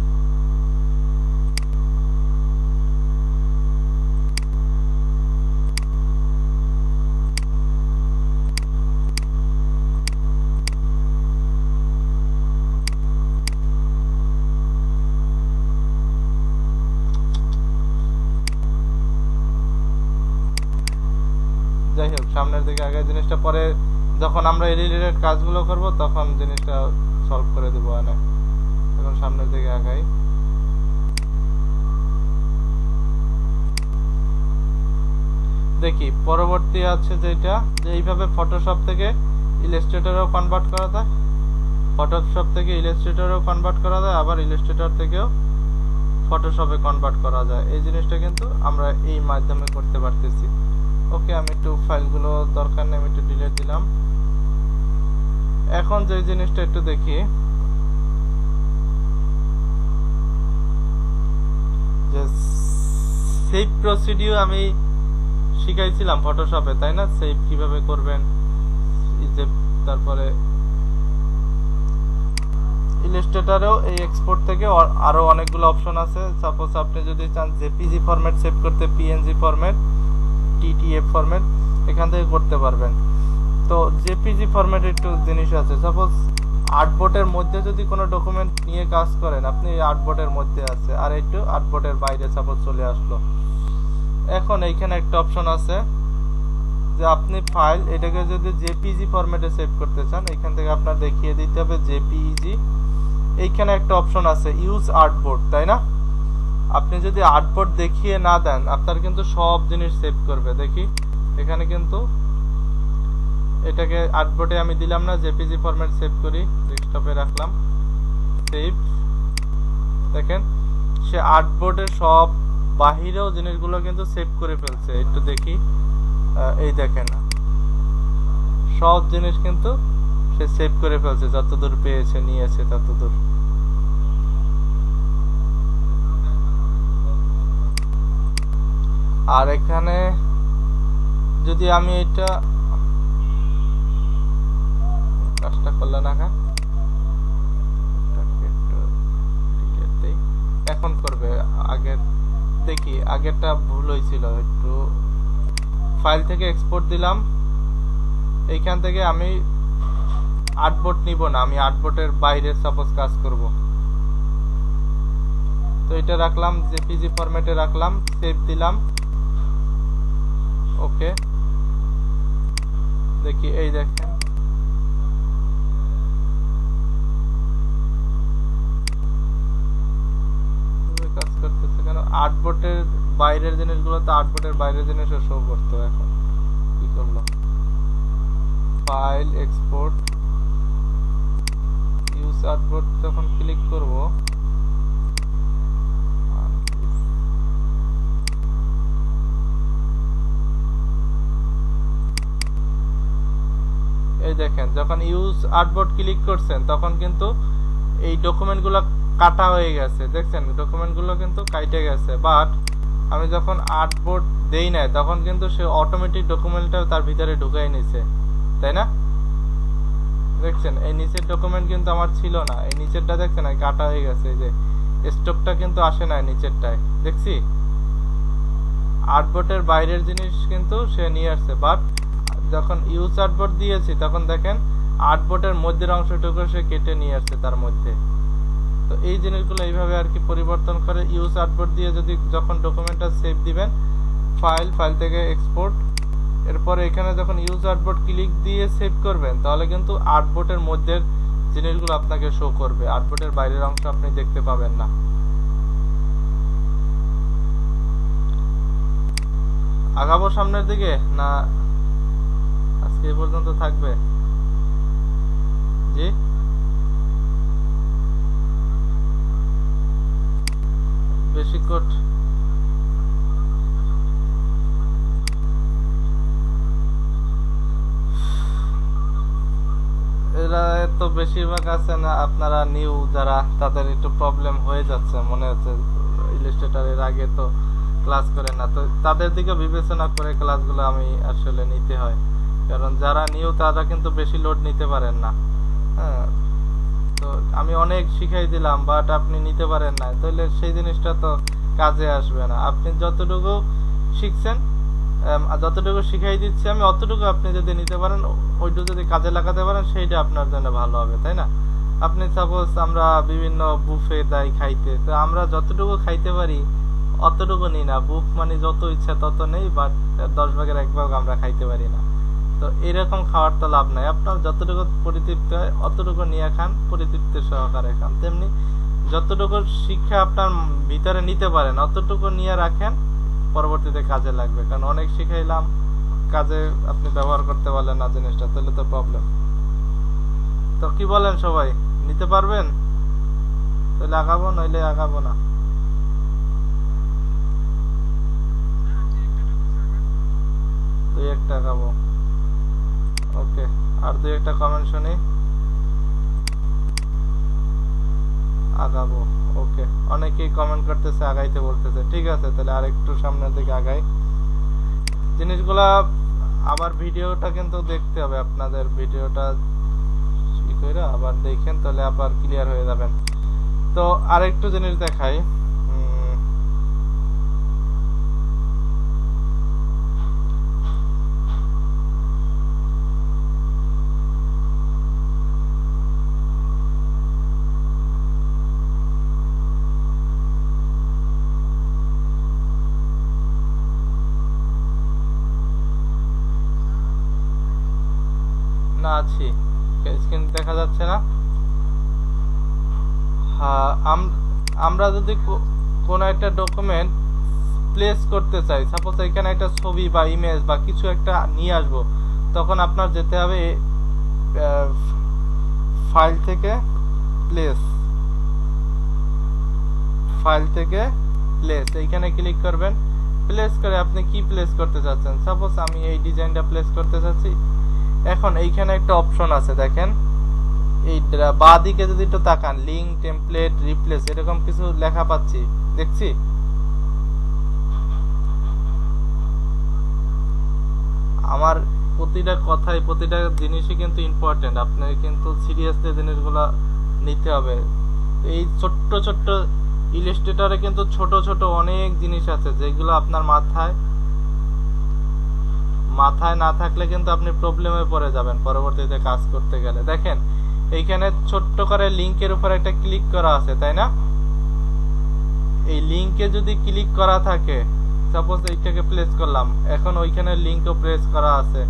যাই হোক সামনের দিকে আগে জিনিসটা, পরে যখন আমরা এই রিলেটেড কাজগুলো করব তখন জিনিসটা সলভ করে দেবো। না এখন সামনের দিকে আগাই। দেখি পরবর্তী আছে যেটা, যে এইভাবে ফটোশপ থেকে ইলাস্ট্রেটরেও কনভার্ট করা যায়, ফটোশপ থেকে ইলাস্ট্রেটরেও কনভার্ট করা যায়, আবার ইলাস্ট্রেটর থেকেও ফটোশপে কনভার্ট করা যায়। এই জিনিসটা কিন্তু আমরা এই মাধ্যমে করতে পারতেছি। ওকে, আমি একটু ফাইলগুলো দরকার নেই, আমি একটু ডিলিট দিলাম। এখন যে জিনিসটা একটু দেখি, যে সেভ প্রসিডিউর আমি শিখাইছিলাম ফটোশপে, তাই না? সেভ কিভাবে করবেন, তারপরে ইলাস্ট্রেটরেও এই এক্সপোর্ট থেকে আরো অনেকগুলো অপশন আছে। সাপোজ আপনি যদি চান জেপিজি ফরম্যাট সেভ করতে, পিএনজি ফরম্যাট, টিটিএফ ফরম্যাট, এখান থেকে করতে পারবেন। তো জেপিজি ফরম্যাট একটু জিনিস আছে, সাপোজ আর্টবোর্ডের মধ্যে যদি কোনো ডকুমেন্ট নিয়ে কাজ করেন, আপনি আর্টবোর্ডের মধ্যে আছে আর একটু আর্টবোর্ডের বাইরে সাপোজ চলে আসলো। এখন এইখানে একটা অপশন আছে যে আপনি ফাইল এটাকে যদি জেপিজি ফরম্যাটে সেভ করতে চান, এখান থেকে আপনার দেখিয়ে দিতে হবে জেপিইজি। এইখানে একটা অপশন আছে ইউজ আর্টবোর্ড, তাই না? আপনি যদি আর্টবোর্ড দেখিয়ে না দেন আপনার কিন্তু সব জিনিস সেভ করবে। দেখি এখানে কিন্তু এটাকে আর্টবোর্ডে আমি দিলাম না, জেপিজি ফরম্যাট সেভ করি, ডেস্কটপে রাখলাম, সেভ। দেখেন সে আর্টবোর্ডের সব বাহিরেও জিনিসগুলো কিন্তু সেভ করে ফেলছে। একটু দেখি, এই দেখেন সব জিনিস কিন্তু সে সেভ করে ফেলছে, যতদূর পেয়েছে নিয়েছে ততদূর। আর এখানে যদি আমি এটা কাজটা করলে না, এখন করবে। আগের দেখি, আগেরটা ভুল হয়েছিল একটু। ফাইল থেকে এক্সপোর্ট দিলাম। এইখান থেকে আমি আর্টবোর্ড নিব না, আমি আর্টবোর্ডের বাইরে সাপোজ কাজ করব। তো এটা রাখলাম, জেপিজি ফরম্যাটে রাখলাম, সেভ দিলাম। ওকে, দেখি এই দেখেন কাজ করতেছে কেন। আর্টবোর্ডের বাইরের জিনিসগুলো তো আর্টবোর্ডের বাইরের জিনিসও শো করতো। এখন কি করলো, ফাইল এক্সপোর্ট ইউজ আর্টবোর্ড যখন ক্লিক করব, এই দেখেন যখন ইউজ আর্টবোর্ড ক্লিক করছেন তখন কিন্তু এই ডকুমেন্টগুলো কাটা হয়ে গেছে, দেখছেন ডকুমেন্টগুলো কিন্তু কাটে গেছে। বাট আমি যখন আর্টবোর্ড দেই না তখন কিন্তু সে অটোমেটিক ডকুমেন্টটা তার ভিতরে ঢুকাই নিছে, তাই না? দেখছেন এই নিচের ডকুমেন্ট কিন্তু আমার ছিল না, এই নিচেরটা দেখছেন কাটা হয়ে গেছে, এই যে স্টকটা কিন্তু আসে না নিচেরটায়, দেখছি আর্টবোর্ডের বাইরের জিনিস কিন্তু সে নিয়ে আসছে। বাট যখন ইউজ আর্টবোর্ড দিয়েছি তখন দেখেন আর্টবোর্ডের মধ্যের অংশটুকু সে কেটে নিয়ে আসছে তার মধ্যে। তো এই জিনিসগুলো এইভাবে আর কি পরিবর্তন করে ইউজ আর্টবোর্ড দিয়ে যদি যখন ডকুমেন্টটা সেভ দিবেন, ফাইল থেকে এক্সপোর্ট, এরপরে এখানে যখন ইউজ আর্টবোর্ড ক্লিক দিয়ে সেভ করবেন তাহলে কিন্তু আর্টবোর্ডের মধ্যের জিনিসগুলো আপনাকে শো করবে, আর্টবোর্ডের বাইরের অংশ আপনি দেখতে পাবেন না। আগাবো সামনের দিকে না আজকে এই পর্যন্ত থাকবে? জি, বেশি কোট এরা তো বেশিরভাগ আছে না, আপনারা নিউ যারা তাদের একটু প্রবলেম হয়ে যাচ্ছে মনে হচ্ছে। ইলাস্ট্রেটরের আগে তো ক্লাস করে না, তো তাদের দিকে বিবেচনা করে ক্লাসগুলো আমি আসলে নিতে হয়, কারণ যারা নিউ তারা কিন্তু বেশি লোড নিতে পারেন না। হ্যাঁ, তো আমি অনেক শিখাই দিলাম বাট আপনি নিতে পারেন না, তাহলে সেই জিনিসটা তো কাজে আসবে না। আপনি যতটুকু শিখছেন, যতটুকু শিখাই দিচ্ছি আমি, অতটুকু আপনি যদি নিতে পারেন, ওইটুকু যদি কাজে লাগাতে পারেন, সেইটা আপনার জন্য ভালো হবে, তাই না? আপনি সাপোজ আমরা বিভিন্ন বুফে যাই খাইতে, তো আমরা যতটুকু খাইতে পারি অতটুকু নিই না। বুফ মানে যত ইচ্ছা তত নেই, বাট 10 ভাগের 1 ভাগ আমরা খাইতে পারি না। তো এরকম খাওয়ার তো লাভ নাই। আপনার যতটুকু পরিতৃপ্তি হয় অতটুকু নিয়ে খান, পরিতৃপ্তি সহকারে খান। তেমনি যতটুকু শিক্ষা আপনার ভিতরে নিতে পারেন অতটুকু নিয়ে রাখেন, পরবর্তীতে কাজে লাগবে। কারণ অনেক শিখাইলাম, কাজে আপনি ব্যবহার করতে পারলেন না জিনিসটা, তাহলে তো প্রবলেম। তো কি বলেন সবাই, নিতে পারবেন? তাহলে আগাবো, নইলে আগাবো না। দুই একটা আগাবো, ওকে। আর দুই একটা কমেন্ট শুনি, আগাবো। ওকে, অনেকেই কমেন্ট করতেছে, আগাইতে বলতেছে। ঠিক আছে, তাহলে আর একটু সামনের দিকে আগাই। জিনিসগুলা আবার ভিডিওটা কিন্তু দেখতে হবে আপনাদের, ভিডিওটা কি করে আবার দেখেন, তাহলে আবার ক্লিয়ার হয়ে যাবেন। তো আরেকটু জিনিস দেখাই। না আছি, স্ক্রিন দেখা যাচ্ছে না। হ্যাঁ, আমরা যদি কোনো একটা ডকুমেন্ট প্লেস করতে চাই, সাপোজ এখানে একটা ছবি বা ইমেজ বা কিছু একটা নিয়ে আসবো, তখন আপনার যেতে হবে ফাইল থেকে প্লেস, ফাইল থেকে প্লেস, এইখানে ক্লিক করবেন। প্লেস করে আপনি কি প্লেস করতে চাচ্ছেন, সাপোজ আমি এই ডিজাইনটা প্লেস করতে চাচ্ছি। এখন এইখানে একটা অপশন আছে দেখেন, এই বাঁ দিকে যদি একটু তাকান, লিঙ্ক, টেমপ্লেট, রিপ্লেস, এরকম কিছু লেখা পাচ্ছি, দেখছি। আমার প্রতিটা কথাই, প্রতিটা জিনিসই কিন্তু ইম্পর্টেন্ট, আপনাকে কিন্তু সিরিয়াসলি জিনিসগুলো নিতে হবে। এই ছোট্ট ছোট্ট ইলাস্ট্রেটরে কিন্তু ছোট ছোট অনেক জিনিস আছে যেগুলো আপনার মাথায় না থাকলে কিন্তু আপনি প্রবলেমে পড়ে যাবেন পরবর্তীতে কাজ করতে গেলে। দেখেন এইখানে ছোট্ট করে লিংকের উপর একটা ক্লিক করা আছে, তাই না? এই লিংকে যদি ক্লিক করা থাকে, সাপোজ এইটাকে প্লেস করলাম, এখন ওইখানে লিংকও প্রেস করা আছে,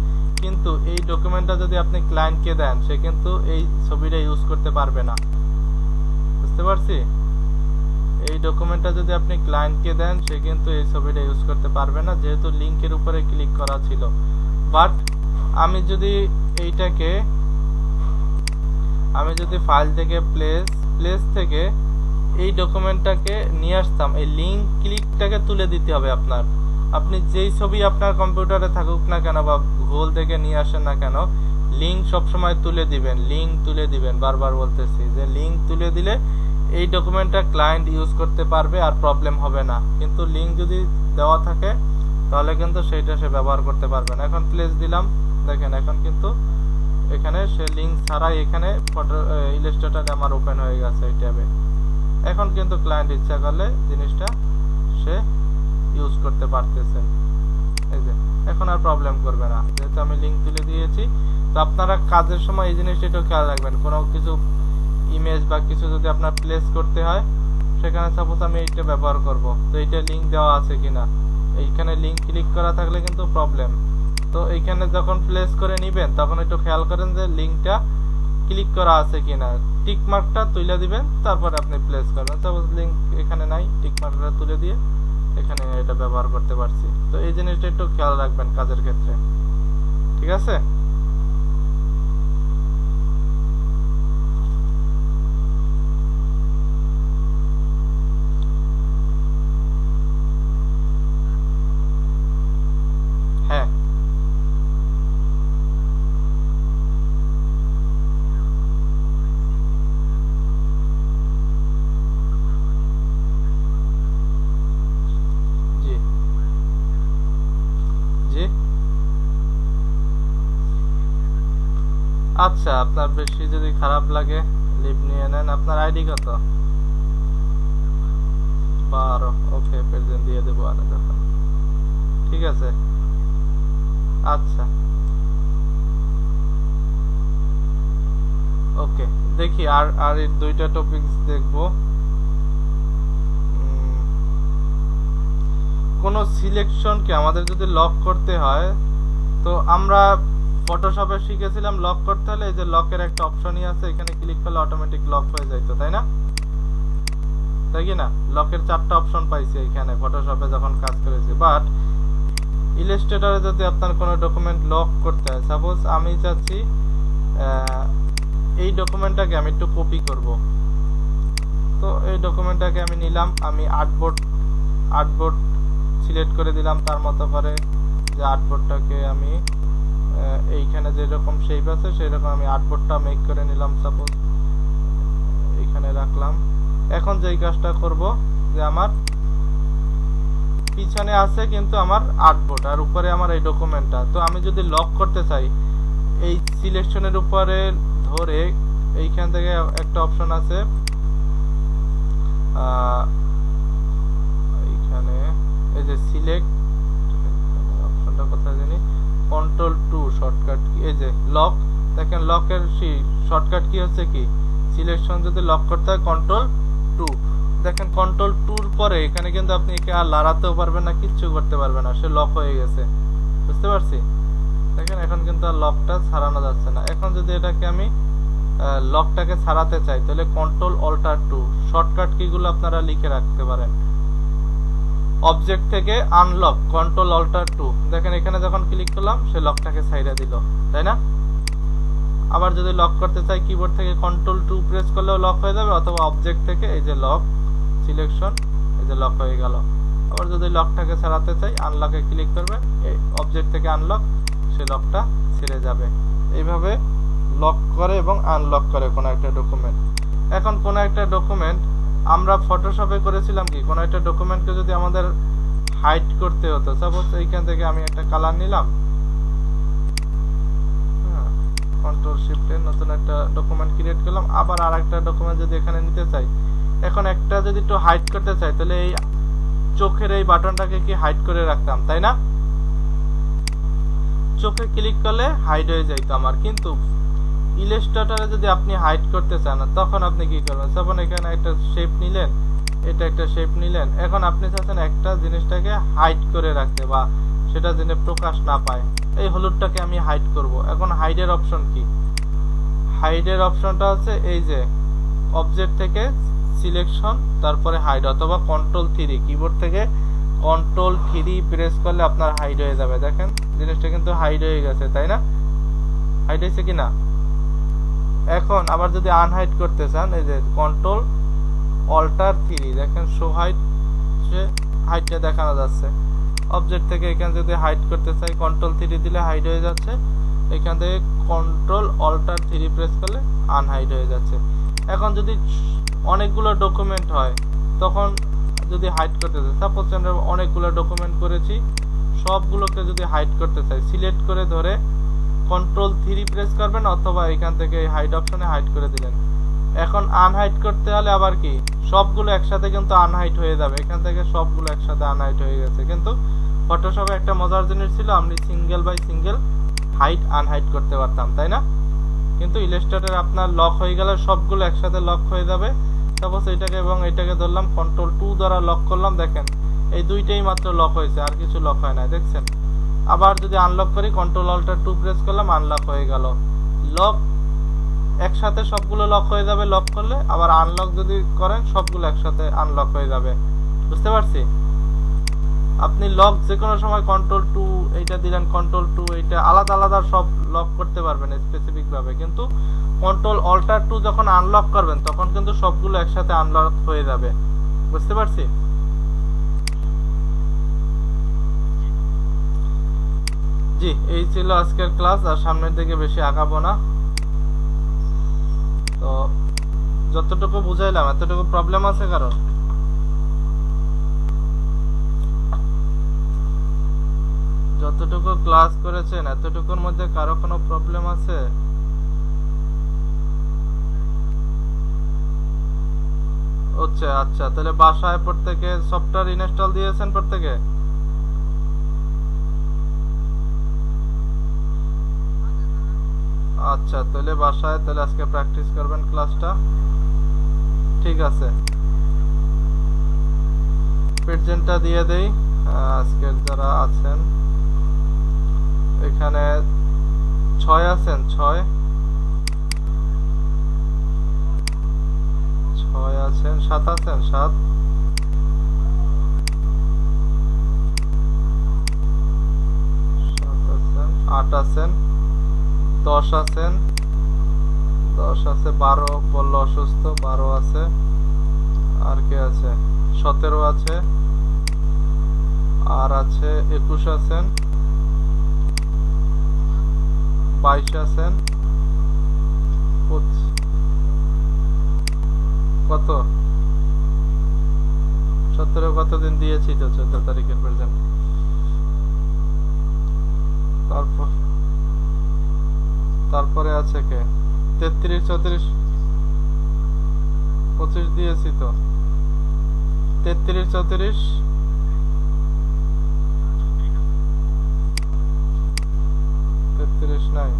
কিন্তু এই ডকুমেন্টটা যদি আপনি ক্লায়েন্টকে দেন, সে কিন্তু এই ছবিটা ইউজ করতে পারবে না। বুঝতে পারছি? এই ডকুমেন্টটা যদি আপনি ক্লায়েন্টকে দেন, সে কিন্তু এই ছবিটা ইউজ করতে পারবে না, যেহেতু লিংকের উপরে ক্লিক করা ছিল। বাট আমি যদি ফাইল থেকে প্লেস থেকে এই ডকুমেন্টটাকে নিয়ে আসতাম, এই লিংক ক্লিকটাকে তুলে দিতে হবে আপনার। আপনি যেই ছবি আপনার কম্পিউটারে থাকুক না কেন বা গুগল থেকে নিয়ে আসেন না কেন, লিংক সবসময় তুলে দিবেন। লিংক তুলে দিবেন, বারবার বলতেছি যে লিংক তুলে দিলে এই ডকুমেন্টটা ক্লায়েন্ট ইউজ করতে পারবে আর প্রবলেম হবে না। কিন্তু লিংক যদি দেওয়া থাকে তাহলে কিন্তু সেইটা সে ব্যবহার করতে পারবে না। এখন প্লেস দিলাম, দেখেন এখন কিন্তু এখানে সে লিংক ছাড়াই এখানে ফটো ইলাস্ট্রেটর আমার ওপেন হয়ে গেছে এই ট্যাবে। এখন কিন্তু ক্লায়েন্ট ইচ্ছা করলে জিনিসটা সে ইউজ করতে পারতেছে। এই যে এখন আর প্রবলেম করবে না, যেহেতু আমি লিংক তুলে দিয়েছি। তো আপনারা কাজের সময় এই জিনিসটা একটু খেয়াল রাখবেন। কোনো কিছু ইমেজ বা কিছু যদি আপনার প্লেস করতে হয়, সেখানে সাপোজ আমি এইটা ব্যবহার করব, তো এইটা লিংক দেওয়া আছে কিনা, এইখানে লিংক ক্লিক করা থাকলে কিন্তু প্রবলেম। তো এইখানে যখন প্লেস করে নেবেন তখন একটু খেয়াল করেন যে লিংকটা ক্লিক করা আছে কিনা, টিক মার্কটা তুলে দিবেন, তারপরে আপনি প্লেস করবেন। সাপোজ লিংক এখানে নাই, টিক মার্কটা তুলে দিয়ে এখানে এটা ব্যবহার করতে পারছি। তো এই জিনিসটা একটু খেয়াল রাখবেন কাজের ক্ষেত্রে, ঠিক আছে? হ্যাঁ, জি জি। আচ্ছা, আপনার বেশি যদি খারাপ লাগে লিভ নিয়ে নেন। আপনার আইডি কত? 12। ওকে, প্রেজেন্ট দিয়ে দেবো আর যখন। ঠিক আছে, আচ্ছা ওকে। দেখি আর এই দুইটা টপিকস দেখবো। কোনো সিলেকশনকে আমাদের যদি লক করতে হয়, তো আমরা ফটোশপে শিখেছিলাম লক করতে হলে এই যে লকের একটা অপশনই আছে, এখানে ক্লিক করলে অটোমেটিক লক হয়ে যাইতো, তাই না? তাই কি না? লকের 4টা অপশন পাইছি এখানে ফটোশপে যখন কাজ করেছি। বাট ইলাস্ট্রেটরে যদি আপনার কোনো ডকুমেন্ট লক করতে হয়, সাপোজ আমি চাচ্ছি এই ডকুমেন্টটাকে আমি একটু কপি করব, তো এই ডকুমেন্টটাকে আমি নিলাম, আমি আর্টবোর্ড সিলেক্ট করে দিলাম তার মতো করে, যে আর্টবোর্ডটাকে আমি এইখানে যেরকম শেপ আছে সেই রকম আমি আর্টবোর্ডটা মেক করে নিলাম, সাপোজ এইখানে রাখলাম। এখন যেই কাজটা করব, যে আমার পিছনে আছে কিন্তু আমার আর্টবোর্ড আর উপরে আমার এই ডকুমেন্টটা, তো আমি যদি লক করতে চাই এই সিলেকশনের উপরে ধরে এইখান থেকে একটা অপশন আছে, এইখানে এই যে সিলেক্ট অপশনটা কোথায় জানি, কন্ট্রোল 2 শর্টকাট কি, এই যে লক। দেখেন লকের শর্টকাট কি হচ্ছে কি, সিলেকশন যদি লক করতে হয় কন্ট্রোল 2। দেখেন কন্ট্রোল 2 পরে এখানে কিন্তু আপনি একে আর লড়াতেও পারবেন না, কিচ্ছু করতে পারবেন না, সে লক হয়ে গেছে। বুঝতে পারছি? দেখেন এখন কিন্তু আর লকটা ছাড়ানো যাচ্ছে না। এখন যদি এটাকে আমি লকটাকে ছাড়াতে চাই, তাহলে কন্ট্রোল-অল্টার-2 শর্টকাট কিগুলো আপনারা লিখে রাখতে পারেন। অবজেক্ট থেকে আনলক কন্ট্রোল-অল্টার-2, দেখেন এখানে যখন ক্লিক করলাম সে লকটাকে ছাইড়া দিল, তাই না? আবার যদি লক করতে চাই কিবোর্ড থেকে কন্ট্রোল-2 প্রেস করলেও লক হয়ে যাবে, অথবা অবজেক্ট থেকে এই যে লক সিলেকশন, এই যে লক হয়ে গেল। আবার যদি লকটাকে ছাড়াতে চাই আনলকে ক্লিক করবেন, এই অবজেক্ট থেকে আনলক, সে লকটা ছেড়ে যাবে। এইভাবে লক করে এবং আনলক করে কোনো একটা ডকুমেন্ট। এখন কোনো একটা ডকুমেন্ট আমরা ফটোশপে করেছিলাম কি, কোনো একটা ডকুমেন্টকে যদি আমাদের হাইড করতে হতো, সাপোজ এইখান থেকে আমি একটা কালার নিলাম, কন্ট্রোল শিফটে নতুন একটা ডকুমেন্ট ক্রিয়েট করলাম, আবার আর একটা ডকুমেন্ট যদি এখানে নিতে চাই, এখন একটা যদি একটু হাইড করতে চাই তাহলে এই চোখের এই বাটনটাকে কি হাইড করে রাখতাম, তাই না? চোখে ক্লিক করলে হাইড হয়ে যাইতো আমার। কিন্তু ইলাস্ট্রেটরে যদি আপনি হাইড করতে চান তখন আপনি কি করবেন? তখন এখানে একটা শেপ নিলেন, এটা একটা শেপ নিলেন, এখন আপনি চাচ্ছেন একটা জিনিসটাকে হাইড করে রাখতে বা সেটা যেন প্রকাশ না পায়। এই হলুদটাকে আমি হাইড করব। এখন হাইডের অপশন কি? হাইডের অপশনটা হচ্ছে এই যে অবজেক্ট থেকে সিলেকশন, তারপরে হাইড, অথবা কন্ট্রোল 3, কিবোর্ড থেকে কন্ট্রোল 3 প্রেস করলে আপনার হাইড হয়ে যাবে। দেখেন জিনিসটা কিন্তু হাইড হয়ে গেছে, তাই না? হাইড হয়েছে কিনা? এখন আবার যদি আনহাইড করতে চান এই যে কন্ট্রোল-Alt-3, দেখেন শো হাইড, হাইডটা দেখানো যাচ্ছে। অবজেক্ট থেকে এখানে যদি হাইড করতে চাই কন্ট্রোল-3 দিলে হাইড হয়ে যাচ্ছে, এখান থেকে কন্ট্রোল-Alt-3 প্রেস করলে আনহাইড হয়ে যাচ্ছে। এখন যদি অনেকগুলো ডকুমেন্ট হয় তখন যদি হাইড করতে চাই, সাপোজ আমরা অনেকগুলো ডকুমেন্ট করেছি, সবগুলোকে যদি হাইড করতে চাই সিলেক্ট করে ধরে কন্ট্রোল-3 প্রেস করবেন, অথবা এখান থেকে হাইড অপশনে হাইড করে দিলেন। এখন আনহাইড করতে হলে আবার কি সবগুলো একসাথে কিন্তু আনহাইড হয়ে যাবে। এখান থেকে সবগুলো একসাথে আনহাইড হয়ে গেছে। কিন্তু ফটোশপে একটা মজার জিনিস ছিল, আমি single by single hide unhide করতে পারতাম, তাই না? কিন্তু ইলাস্ট্রেটরে আপনার লক হয়ে গেলে সবগুলো একসাথে লক হয়ে যাবে। সাপোজ এটাকে এবং এটাকে ধরলাম, কন্ট্রোল-2 দ্বারা লক করলাম, দেখেন এই দুইটাই মাত্র লক হয়েছে, আর কিছু লক হয় না, দেখছেন? আবার যদি আনলক করি কন্ট্রোল-Alt-2 প্রেস করলাম, আনলক হয়ে গেল। লক একসাথে সবগুলো লক হয়ে যাবে লক করলে, আবার আনলক যদি করেন সবগুলো একসাথে আনলক হয়ে যাবে। বুঝতে পারছি? আপনি লক যে কোনো সময় কন্ট্রোল-2 এইটা দিলেন, কন্ট্রোল-2 এইটা আলাদা আলাদা সব লক করতে পারবেন স্পেসিফিক ভাবে। কিন্তু কন্ট্রোল-Alt-2 যখন আনলক করবেন তখন কিন্তু সবগুলো একসাথে আনলক হয়ে যাবে। বুঝতে পারছি? জি, এই ছিল আজকের ক্লাস, আর সামনের দিকে বেশি আগাবো না। তো যতটুকু বুঝাইলাম এতটুকু প্রবলেম আছে কারণ? যতটুকু ক্লাস করেছেন এতটুকুর মধ্যে কারো কোনো প্রবলেম আছে? আচ্ছা আচ্ছা, তাহলে বাসায় প্রত্যেকে সফটওয়্যার ইনস্টল দিয়েছেন প্রত্যেকে? আচ্ছা, তাহলে বাসায় তাহলে আজকে প্র্যাকটিস করবেন ক্লাসটা। ঠিক আছে, প্রেজেন্টটা দিয়ে দেই। আজকের যারা আছেন এখানে 6 আছেন, 6 আছেন, 7 আছেন, 7 আছেন, 8 আছেন, 10 আছেন, 10 আছে, 12 বললো অসুস্থ, 12 আছে, আর কে আছে? 17 আছে, আর আছে 21 আছেন, 22 আছেন, কত 17 কতদিন দিয়েছি তো 14 তারিখের প্রেজেন্ট। তারপরে আছে কে? 33 34 25 দিয়েছি তো, 33 34 33 নাই,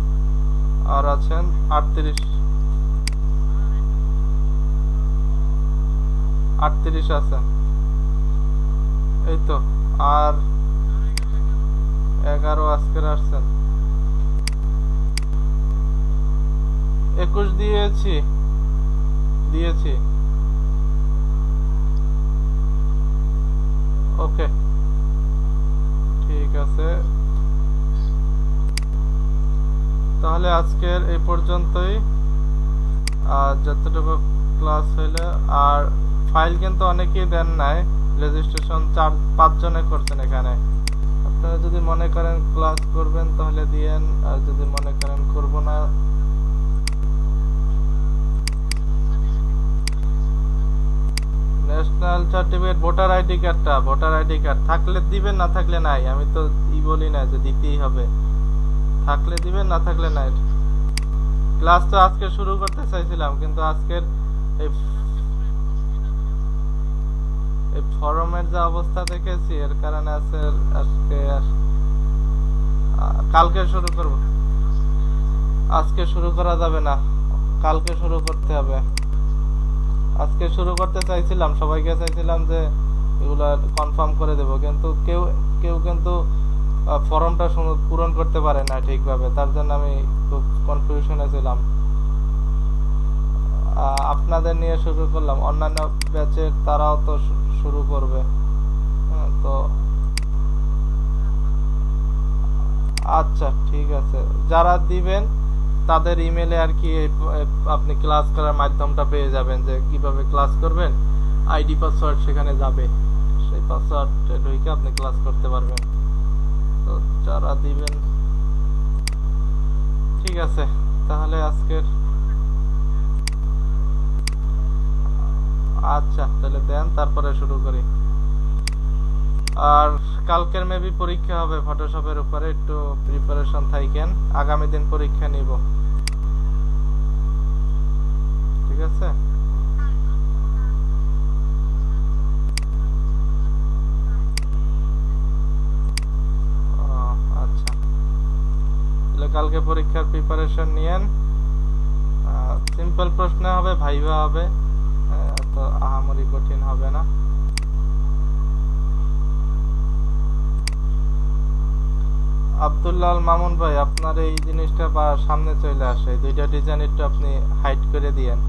আর আছেন 38 আছেন, এই তো। আর 11 আজকের আসছেন, 21 দিয়েছি। ওকে, ঠিক আছে, তাহলে আজকের এই পর্যন্তই। আর যতটুকু ক্লাস হইলো, আর ফাইল কিন্তু অনেকেই দেন নাই, রেজিস্ট্রেশন 4-5 জনে করছেন এখানে। আপনারা যদি মনে করেন ক্লাস করবেন তাহলে দিয়েন, আর যদি মনে করেন করব না, national certificate, voter ID card থাকলে দিবেন, না থাকলে নাই। আমি তো বলি না যে দিতেই হবে, থাকলে দিবেন, না থাকলে নাই। ক্লাস তো আজকে শুরু করতে চাইছিলাম, কিন্তু আজকের এই এই ফরমের যে অবস্থা দেখেছি এর কারণে আজকে কালকে শুরু করব। আজকে শুরু করা যাবে না, কালকে শুরু করতে হবে। আজকে শুরু করতে চাইছিলাম, সবাইকে চাইছিলাম যে এগুলা কনফার্ম করে দেব, কিন্তু কেউ কেউ কিন্তু ফর্মটা পূরণ করতে পারে না ঠিকভাবে, তার জন্য আমি খুব কনফিউশনে ছিলাম। আপনাদের নিয়ে শুরু করলাম, অন্যান্য ব্যাচের তারাও তো শুরু করবে। তো আচ্ছা ঠিক আছে, যারা দিবেন তাদের ইমেলে আর কি আপনি ক্লাস করার মাধ্যমটা পেয়ে যাবেন, যে কিভাবে ক্লাস করবেন। আইডি পাসওয়ার্ড সেখানে যাবে, সেই পাসওয়ার্ড ঢুকে আপনি ক্লাস করতে পারবেন। তো যারা দিবেন, ঠিক আছে তাহলে আজকের, আচ্ছা তাহলে দেন তারপরে শুরু করি। আর কালকের মেবি পরীক্ষা হবে ফটোশপের উপরে, একটু প্রিপারেশন থাকেন, আগামী দিন পরীক্ষা নিব, ঠিক আছে? আচ্ছা তাহলে কালকে পরীক্ষার প্রিপারেশন নিয়েন। সিম্পল প্রশ্ন হবে, ভাইভা হবে, তো আহামরি কঠিন হবে না। আব্দুল্লাহ মামুন ভাই, আপনার এই জিনিসটা সামনে চলে আসে, দুইটা ডিজাইন একটু আপনি হাইড করে দিয়েন।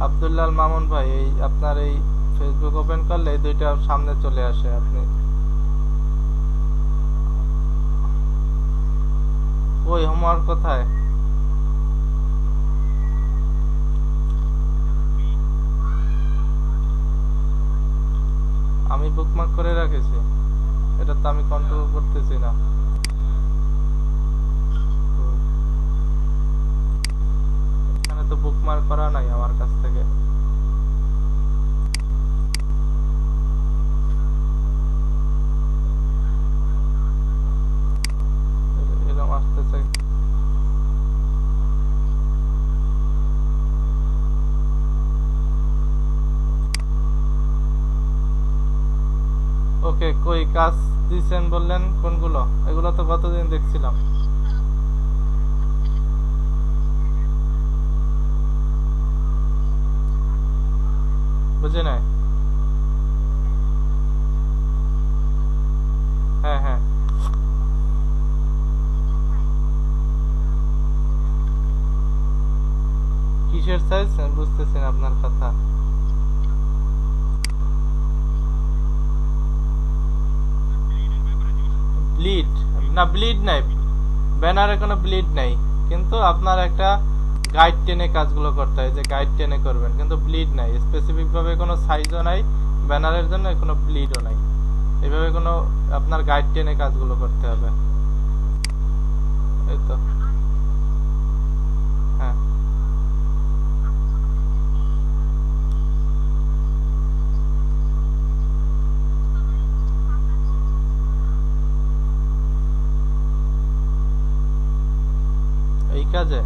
আব্দুল্লাহ মামুন ভাই, এই আপনার এই ফেসবুক ওপেন করলে এই দুইটা সামনে চলে আসে, আপনি ওই হোমওয়ার্ক কোথায়? আমি বুকমার্ক করে রাখেছি, এটা তো আমি কন্ট্রোল করতেছি না। এখানে তো বুকমার্ক করা নাই আমার কাছ থেকে। এরকম আসতেছে। ওকে, কই কাজ দিছেন বললেন কোনগুলো? এগুলো তো গতদিন দেখছিলাম। বুঝে নাই? হ্যাঁ হ্যাঁ, কিসের সাইজ বুঝতেছি না আপনার কথা। ব্লিড না, ব্লিড নাই, ব্যানারে কোনো ব্লিড নাই, কিন্তু আপনার একটা গাইড টেনে কাজগুলো করতে হয়, যে গাইড টেনে করবেন, কিন্তু ব্লিড নাই, স্পেসিফিক ভাবে কোনো সাইজও নাই ব্যানারের জন্য, কোনো ব্লিডও নাই, এইভাবে কোনো আপনার গাইড টেনে কাজগুলো করতে হবে। এই তো, হ্যাঁ এই কাজে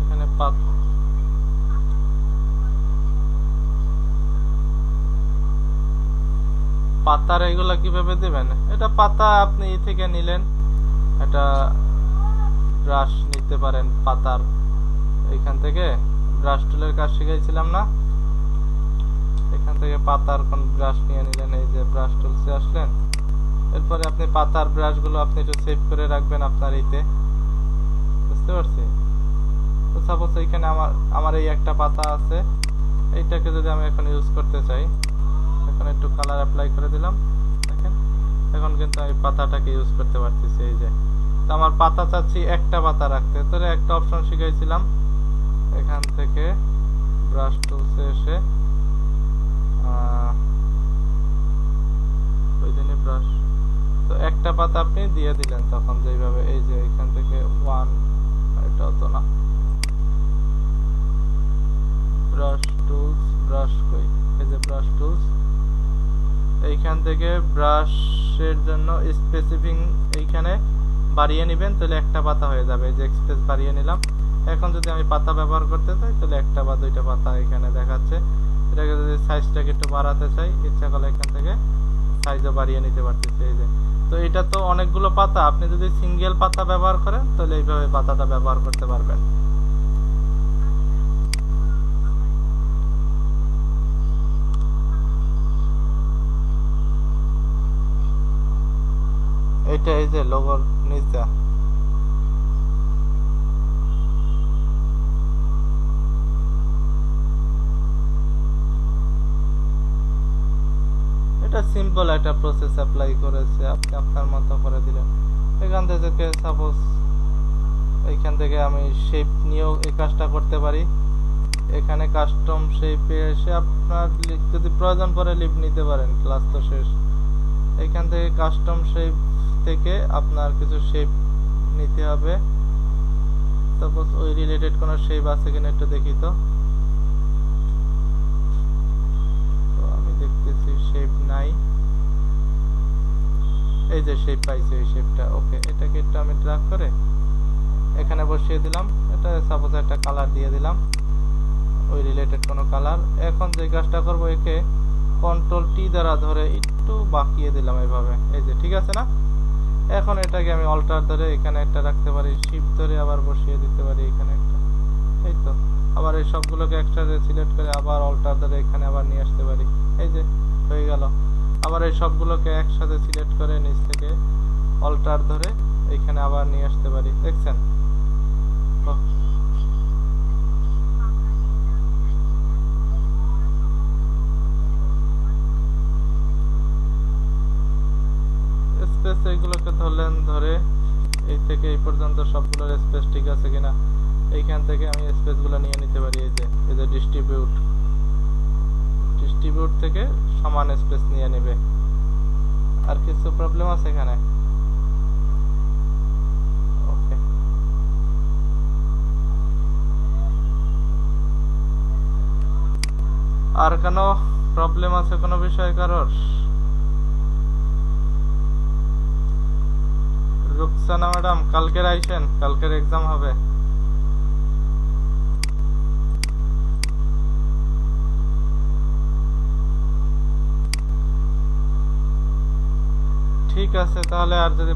এখানে পাতার এগুলা কিভাবে দিবেন? এটা পাতা আপনি ই থেকে নিলেন, এটা ব্রাশ নিতে পারেন পাতার, এইখান থেকে ব্রাশ টুলের কাজ শিখাইছিলাম না, এখান থেকে পাতার কোন ব্রাশ নিয়ে নিলেন, এই যে ব্রাশ টুলসে আসলেন, এরপরে আপনি পাতার ব্রাশ গুলো আপনি একটু সেভ করে রাখবেন আপনার ইতে, বুঝতে পারছি? তো সাপোজ এইখানে আমার এই একটা পাতা আছে, এইটাকে যদি আমি এখন ইউজ করতে চাই, এখন একটু কালার অ্যাপ্লাই করে দিলাম, দেখেন এখন কিন্তু আমি পাতাটাকে ইউজ করতে পারতেছি। এই যে, তো আমার পাতা চাচ্ছি একটা পাতা রাখতে, তো একটা অপশন শিখাইছিলাম, এখান থেকে ব্রাশ টুলসে এসে ব্রাশ, তো একটা পাতা আপনি দিয়ে দিলেন, তখন যেইভাবে এই যে এখান থেকে ওয়ান, এটা তো না, ব্রাশ টুলস, ব্রাশ কই, এই যে ব্রাশ টুলস, এইখান থেকে ব্রাশের জন্য স্পেসিফিক এইখানে বাড়িয়ে নেবেন, তাহলে একটা পাতা হয়ে যাবে। এই যে এক্সপ্রেস বাড়িয়ে নিলাম। এখন যদি আমি পাতা ব্যবহার করতে চাই তাহলে একটা বা দুইটা পাতা এখানে দেখাচ্ছে। এটাকে যদি সাইজটাকে একটু বাড়াতে চাই, ইচ্ছা করলে এখান থেকে সাইজও বাড়িয়ে নিতে পারতেছি। এই যে, তো এটা তো অনেকগুলো পাতা, আপনি যদি সিঙ্গেল পাতা ব্যবহার করেন তাহলে এইভাবে পাতাটা ব্যবহার করতে পারবেন। এইটা এই যে লোগোর নিচে, এটা সিম্পল একটা প্রসেস অ্যাপ্লাই করেছে, আপনি আপনার মতো করে দিলেন। এখান থেকে সাপোজ এইখান থেকে আমি শেপ নিয়েও এই কাজটা করতে পারি। এখানে কাস্টম শেপে এসে আপনার যদি প্রয়োজন পড়ে লিভ নিতে পারেন, ক্লাস তো শেষ। এখান থেকে কাস্টম শেপ থেকে আপনার কিছু শেপ নিতে হবে। সাপোজ ওই রিলেটেড কোনো শেপ আছে কিনা একটু দেখি। তো আমি দেখতেছি শেপ নাই। এই যে শেপ পাইছি, এই শেপটা ওকে। এটাকে একটু আমি ড্র্যাগ করে এখানে বসিয়ে দিলাম। এটা সাপোজ একটা কালার দিয়ে দিলাম, ওই রিলেটেড কোনো কালার। এখন যে কাজটা করব, একে কন্ট্রোল টি দ্বারা ধরে একটু বাঁকিয়ে দিলাম এইভাবে। এই যে ঠিক আছে না? এখন এটাকে আমি অল্টার ধরে এখানে একটা রাখতে পারি, শিফট ধরে আবার বসিয়ে দিতে পারি এখানে একটা। এই তো আবার এই সবগুলোকে একসাথে সিলেক্ট করে আবার অল্টার ধরে এখানে আবার নিয়ে আসতে পারি। এই যে হয়ে গেল। আবার এই সবগুলোকে একসাথে সিলেক্ট করে নিচ থেকে অল্টার ধরে এখানে আবার নিয়ে আসতে পারি। দেখছেন? স্পেস এইগুলোকে ধরলেন, ধরে এই থেকে এই পর্যন্ত সবগুলোর স্পেস ঠিক আছে কিনা এইখান থেকে আমি স্পেসগুলো নিয়ে নিতে পারি। এই যে ডিস্ট্রিবিউট থেকে সমান স্পেস নিয়ে নেবে। আর কিছু প্রবলেম আছে এখানে? ওকে, আর কোনো প্রবলেম আছে কোনো বিষয় কারোর? রুকসানা ম্যাডাম, কালকের আইসেন, কালকের এক্সাম হবে। ঠিক আছে তাহলে, আর যদি